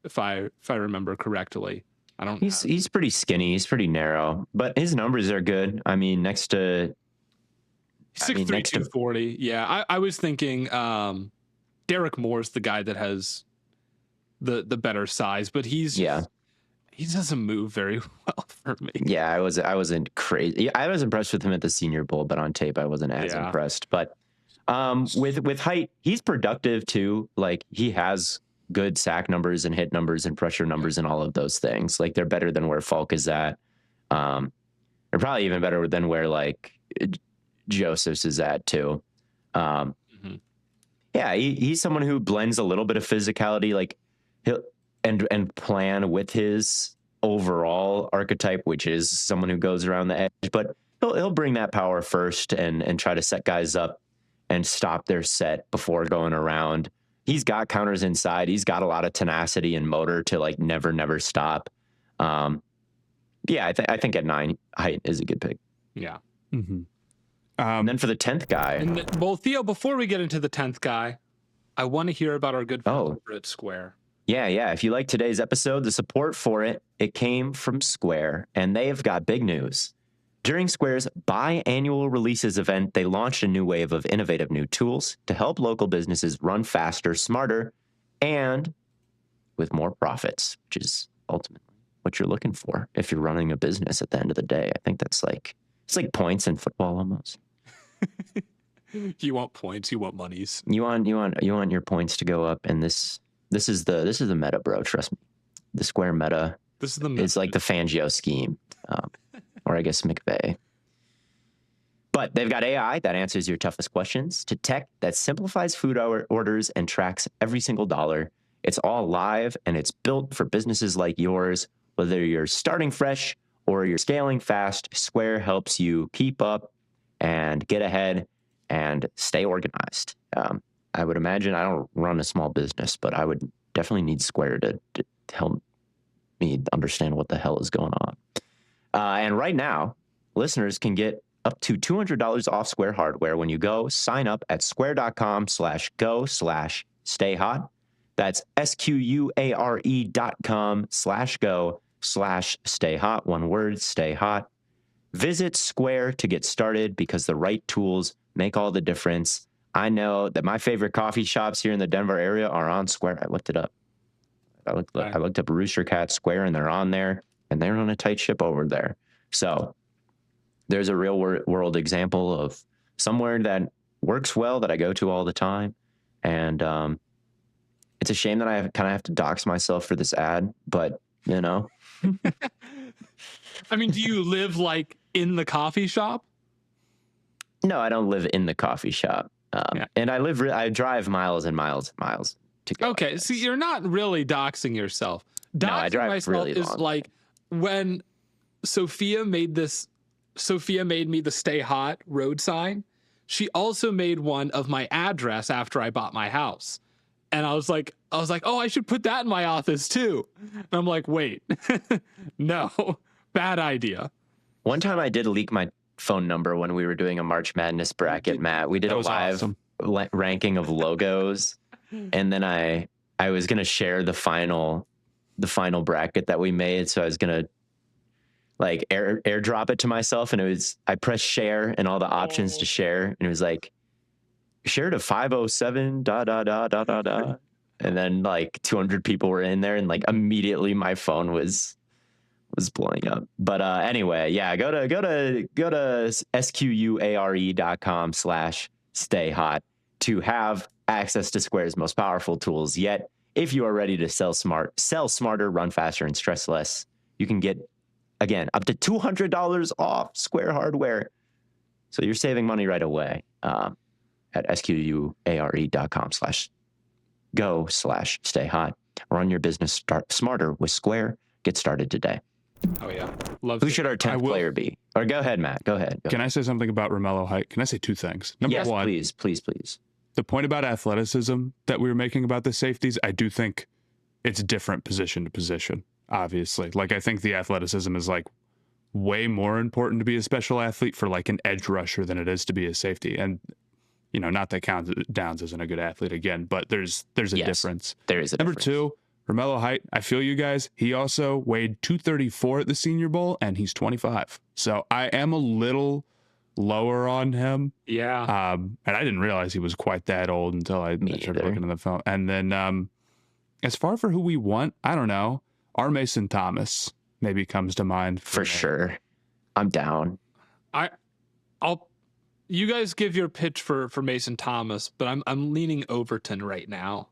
if I remember correctly. He's pretty skinny. He's pretty narrow, but his numbers are good. I mean, next to 6'3", 240. Yeah, I was thinking Derek Moore's the guy that has the better size, but he doesn't move very well for me. Yeah, I wasn't crazy. I was impressed with him at the Senior Bowl, but on tape I wasn't as impressed. But with height, he's productive too. Like, he has good sack numbers and hit numbers and pressure numbers and all of those things. Like, they're better than where Falk is at. They're probably even better than where like Joseph's is at too. Yeah, he's someone who blends a little bit of physicality, like he'll and plan with his overall archetype, which is someone who goes around the edge, but he'll bring that power first and try to set guys up and stop their set before going around. He's got counters inside. He's got a lot of tenacity and motor to like never stop. Yeah, I think at 9, height is a good pick. Yeah. And then for the 10th guy. Theo, before we get into the 10th guy, I want to hear about our good friends over at Square. Yeah. If you like today's episode, the support for it came from Square, and they have got big news. During Square's biannual releases event, they launched a new wave of innovative new tools to help local businesses run faster, smarter, and with more profits, which is ultimately what you're looking for if you're running a business at the end of the day. I think it's like points in football almost. You want points, you want monies. You want your points to go up, and this is the meta, bro. Trust me. The Square meta. This is the meta. It's like the Fangio scheme. Or I guess McVay. But they've got AI that answers your toughest questions, to tech that simplifies food orders and tracks every single dollar. It's all live, and it's built for businesses like yours. Whether you're starting fresh or you're scaling fast, Square helps you keep up and get ahead and stay organized. I would imagine, I don't run a small business, but I would definitely need Square to help me understand what the hell is going on. And right now, listeners can get up to $200 off Square hardware when you go sign up at square.com/go/stayhot. That's SQUARE.com/go/stayhot. One word, stay hot. Visit Square to get started, because the right tools make all the difference. I know that my favorite coffee shops here in the Denver area are on Square. I looked it up. I looked up Rooster Cat Square, and they're on there. And they're on a tight ship over there. So there's a real world example of somewhere that works well, that I go to all the time. And it's a shame that I kind of have to dox myself for this ad, but you know. I mean, do you live like in the coffee shop? No, I don't live in the coffee shop. And I drive miles and miles and miles to go. Okay, so you're not really doxing yourself. Doxing I drive myself really is long. like, when Sophia made me the Stay Hot road sign, she also made one of my address after I bought my house. And I was like, oh, I should put that in my office too. And I'm like, wait, no, bad idea. One time I did leak my phone number when we were doing a March Madness bracket, Matt. We did a live ranking of logos, and then I was gonna share the final bracket that we made. So I was gonna like airdrop it to myself, and I pressed share and all the options to share, and it was like share to 507 ... and then like 200 people were in there, and like immediately my phone was blowing up. But anyway, yeah, go to square.com/stayhot to have access to Square's most powerful tools yet. If you are ready to sell smarter, run faster, and stress less, you can get, again, up to $200 off Square hardware. So you're saving money right away at square.com/go/stayhot. Run your business smarter with Square. Get started today. Oh yeah, love. Who should our 10th player be? Or go ahead, Matt. Go ahead. Can I say something about Romello Height? Can I say two things? Number yes, one, please. The point about athleticism that we were making about the safeties, I do think it's different position to position. Obviously, like I think the athleticism is like way more important to be a special athlete for like an edge rusher than it is to be a safety. And you know, not that Downs isn't a good athlete again, but there's a difference. There is a Number difference. two, Romello Height, I feel you guys. He also weighed 234 at the Senior Bowl, and he's 25. So I am a little lower on him. Yeah. And I didn't realize he was quite that old until I started looking at the film. And then as far for who we want, I don't know. R. Mason Thomas maybe comes to mind. For sure. I'm down. You guys give your pitch for Mason Thomas, but I'm leaning Overton right now.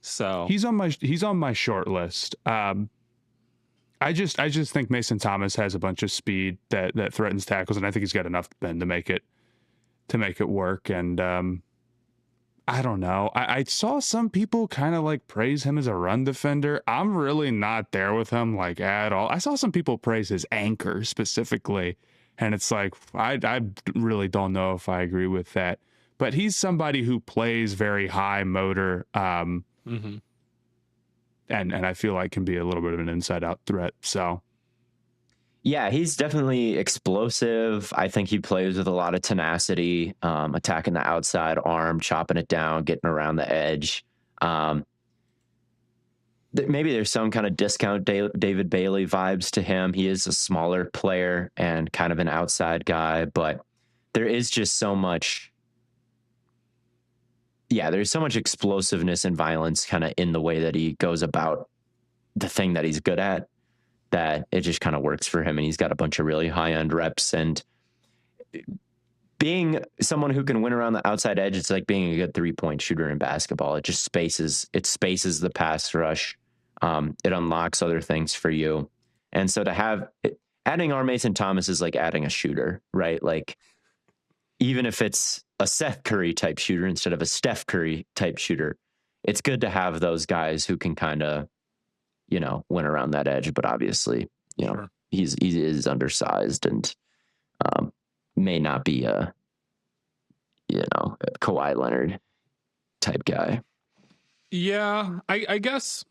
So he's on my short list. I just think Mason Thomas has a bunch of speed that threatens tackles, and I think he's got enough bend to make it work. And I don't know. I saw some people kind of like praise him as a run defender. I'm really not there with him like at all. I saw some people praise his anchor specifically, and it's like I really don't know if I agree with that. But he's somebody who plays very high motor. And I feel like can be a little bit of an inside out threat. So yeah, he's definitely explosive. I think he plays with a lot of tenacity, attacking the outside arm, chopping it down, getting around the edge. Maybe there's some kind of discount David Bailey vibes to him. He is a smaller player and kind of an outside guy, but there is just so much. Yeah, there's so much explosiveness and violence kind of in the way that he goes about the thing that he's good at, that it just kind of works for him. And he's got a bunch of really high-end reps. And being someone who can win around the outside edge, it's like being a good three-point shooter in basketball. It just spaces the pass rush. It unlocks other things for you. And so to have adding R. Mason Thomas is like adding a shooter, right? Like even if it's a Seth Curry type shooter instead of a Steph Curry type shooter, it's good to have those guys who can kind of, win around that edge. But obviously, sure, he is undersized and may not be a Kawhi Leonard type guy. Yeah, I guess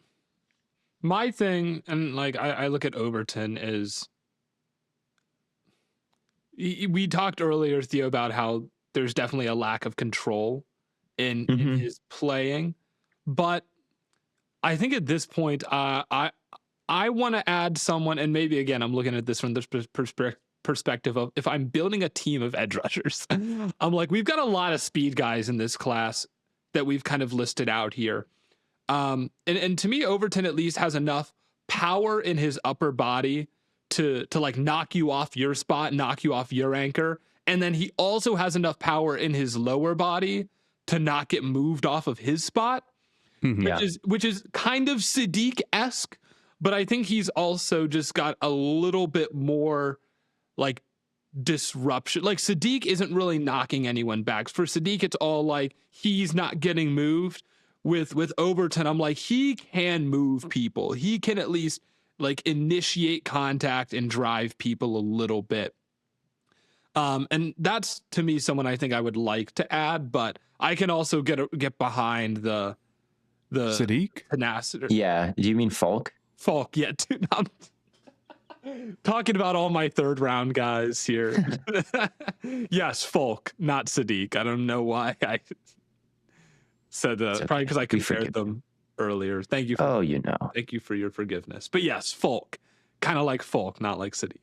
my thing, and like I look at Overton is, we talked earlier, Theo, about how there's definitely a lack of control in his playing, but I think at this point, I want to add someone, and maybe again I'm looking at this from the perspective of if I'm building a team of edge rushers, I'm like, we've got a lot of speed guys in this class that we've kind of listed out here, and to me, Overton at least has enough power in his upper body to like knock you off your spot, knock you off your anchor. And then he also has enough power in his lower body to not get moved off of his spot, which is kind of Sadiq-esque, but I think he's also just got a little bit more like disruption. Like Sadiq isn't really knocking anyone back. For Sadiq, it's all like he's not getting moved. With Overton, I'm like, he can move people. He can at least like initiate contact and drive people a little bit. And that's to me someone I think I would like to add, but I can also get behind the Sadiq? tenacity. Yeah. Do you mean Falk? Falk, yeah, dude, I'm talking about all my third round guys here. Yes, Falk, not Sadiq. I don't know why I said that. It's Probably okay. because I We compared forgive them earlier. Thank you. Thank you for your forgiveness. But yes, Falk, kind of like Falk, not like Sadiq.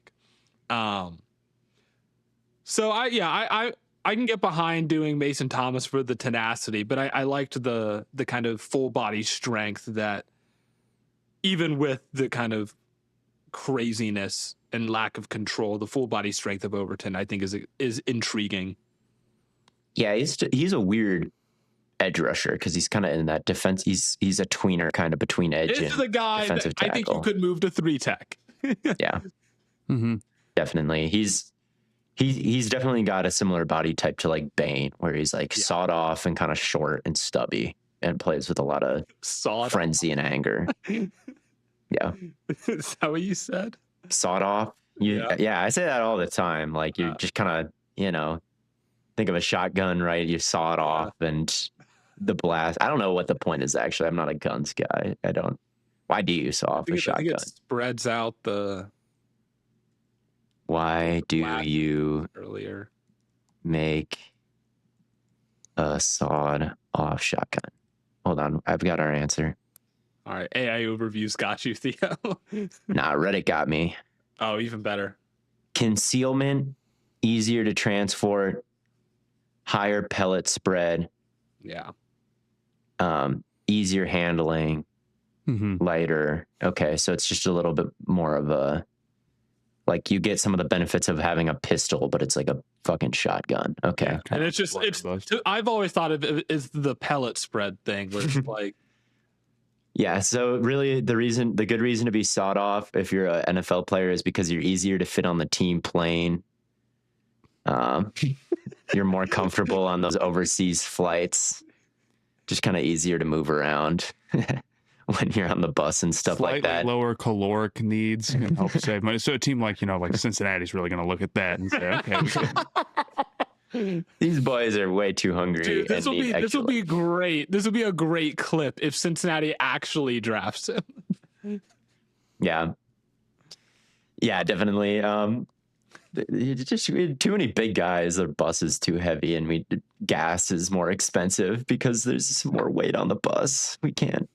So I can get behind doing Mason Thomas for the tenacity, but I liked the kind of full body strength that, even with the kind of craziness and lack of control, the full body strength of Overton I think is intriguing. Yeah, he's a weird edge rusher because he's kind of in that defense. He's a tweener kind of between edge This and is a guy that defensive I think you tackle. could move to 3-tech. Yeah, Mm-hmm. definitely. He's definitely got a similar body type to like Bane, where he's like sawed off and kind of short and stubby and plays with a lot of frenzy and anger. Yeah. Is that what you said? Sawed off. Yeah, I say that all the time. Like you're just kind of, think of a shotgun, right? You saw it off and the blast. I don't know what the point is actually. I'm not a guns guy. Why do you saw off a shotgun? I think it spreads out the. Why do you earlier make a sawed off shotgun? Hold on. I've got our answer. All right. AI overviews got you, Theo. Nah, Reddit got me. Oh, even better. Concealment, easier to transport, higher pellet spread. Yeah. Easier handling, lighter. Okay, so it's just a little bit more of a, like you get some of the benefits of having a pistol, but it's like a fucking shotgun. Okay. Yeah. And I've always thought of it as the pellet spread thing where it's like. Yeah, so really the good reason to be sawed off if you're an NFL player is because you're easier to fit on the team plane. You're more comfortable on those overseas flights. Just kind of easier to move around when you're on the bus and stuff like that. Lower caloric needs can help save money. So a team like Cincinnati's really going to look at that and say, okay, these boys are way too hungry. Dude, this will be great. This will be a great clip if Cincinnati actually drafts him. Yeah, definitely. Just we had too many big guys. The bus is too heavy, and gas is more expensive because there's more weight on the bus. We can't.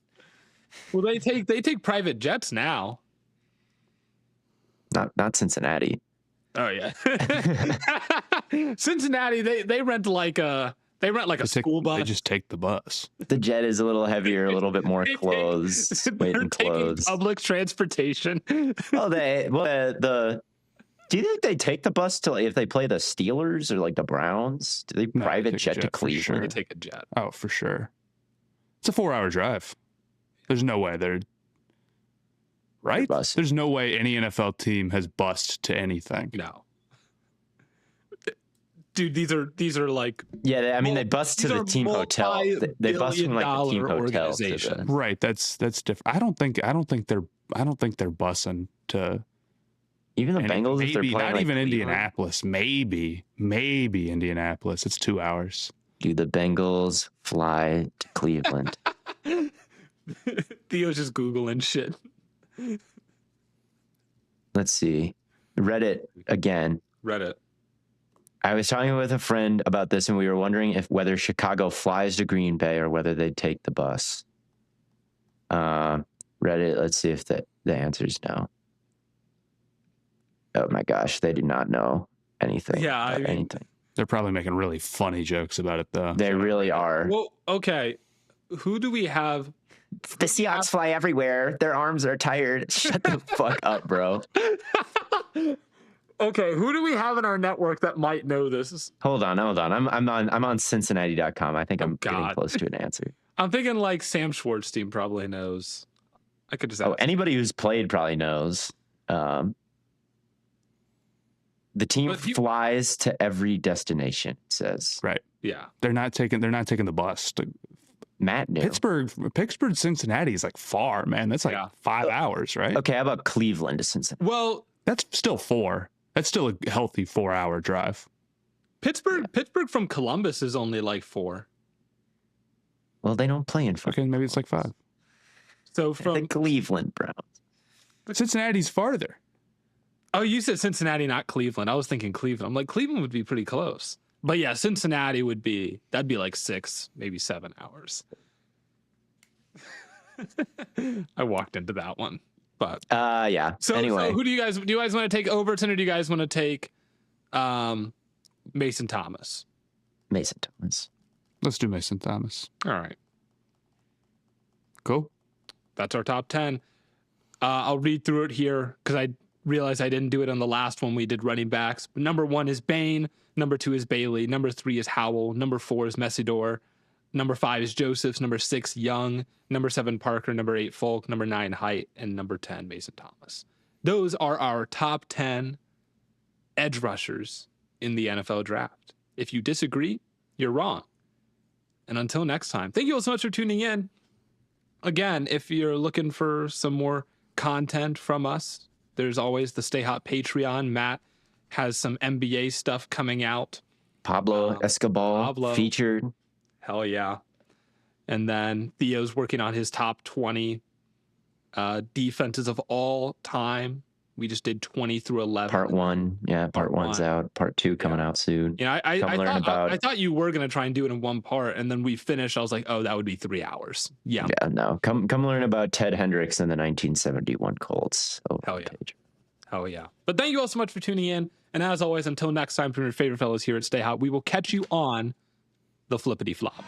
Well, they take private jets now. Not Cincinnati. Oh yeah, Cincinnati. They rent like a school bus. They just take the bus. The jet is a little heavier, a little bit more clothes. They're taking public transportation. Do you think they take the bus to if they play the Steelers or like the Browns? Do they private jet to Cleveland? Sure. They take a jet. Oh, for sure. It's a 4-hour drive. There's no way they're right. There's no way any NFL team has bussed to anything. No. Dude, these are like they bust to the team hotel. They bust from like the team hotel to right. That's different. I don't think they're bussing to even the Bengals. If they're playing not like even Cleveland. Indianapolis. Maybe Indianapolis. It's 2 hours. Do the Bengals fly to Cleveland? Theo's just Googling shit. Let's see. Reddit again. Reddit. I was talking with a friend about this, and we were wondering whether Chicago flies to Green Bay or whether they take the bus. Reddit, let's see if the answer is no. Oh my gosh, they do not know anything. Yeah, anything. They're probably making really funny jokes about it, though. They really are. Well, okay. Who do we have? The Seahawks fly everywhere. Their arms are tired. Shut the fuck up, bro. Okay, who do we have in our network that might know this? Hold on. I'm on Cincinnati.com. I think I'm getting close to an answer. I'm thinking like Sam Schwartz team probably knows. I could just ask. Anybody who's played probably knows. The team flies to every destination, it says. Right. Yeah. They're not taking the bus. Matt knew. Pittsburgh, Cincinnati is like far, man. That's like 5 hours, right? Okay, how about Cleveland to Cincinnati? Well, that's still 4. That's still a healthy 4-hour drive. Pittsburgh from Columbus is only like 4. Well, they don't play in. Okay, maybe it's like 5. So from the Cleveland Browns. Cincinnati's farther. Oh, you said Cincinnati, not Cleveland. I was thinking Cleveland. I'm like, Cleveland would be pretty close. But yeah, Cincinnati that'd be like 6, maybe 7 hours. I walked into that one. But yeah. So anyway. So do you guys want to take Overton, or do you guys want to take Mason Thomas? Mason Thomas. Let's do Mason Thomas. All right. Cool. That's our top 10. I'll read through it here because I realized I didn't do it on the last one we did running backs. But number 1 is Bain. Number 2 is Bailey. Number 3 is Howell. Number 4 is Messidor. Number 5 is Josephs. Number 6, Young. Number 7, Parker. Number 8, Folk. Number 9, Height. And number 10, Mason Thomas. Those are our top 10 edge rushers in the NFL draft. If you disagree, you're wrong. And until next time, thank you all so much for tuning in. Again, if you're looking for some more content from us, there's always the Stay Hot Patreon. Matt has some NBA stuff coming out. Pablo Escobar featured. Hell yeah. And then Theo's working on his top 20 defenses of all time. We just did 20 through 11. Part 1. Yeah, part 1's out. Part 2 coming out soon. Yeah, I thought you were going to try and do it in one part, and then we finished. I was like, oh, that would be 3 hours. Yeah. Yeah, no. Come learn about Ted Hendricks and the 1971 Colts. Oh, hell yeah. Hell yeah. But thank you all so much for tuning in. And as always, until next time, from your favorite fellows here at Stay Hot, we will catch you on the flippity flop.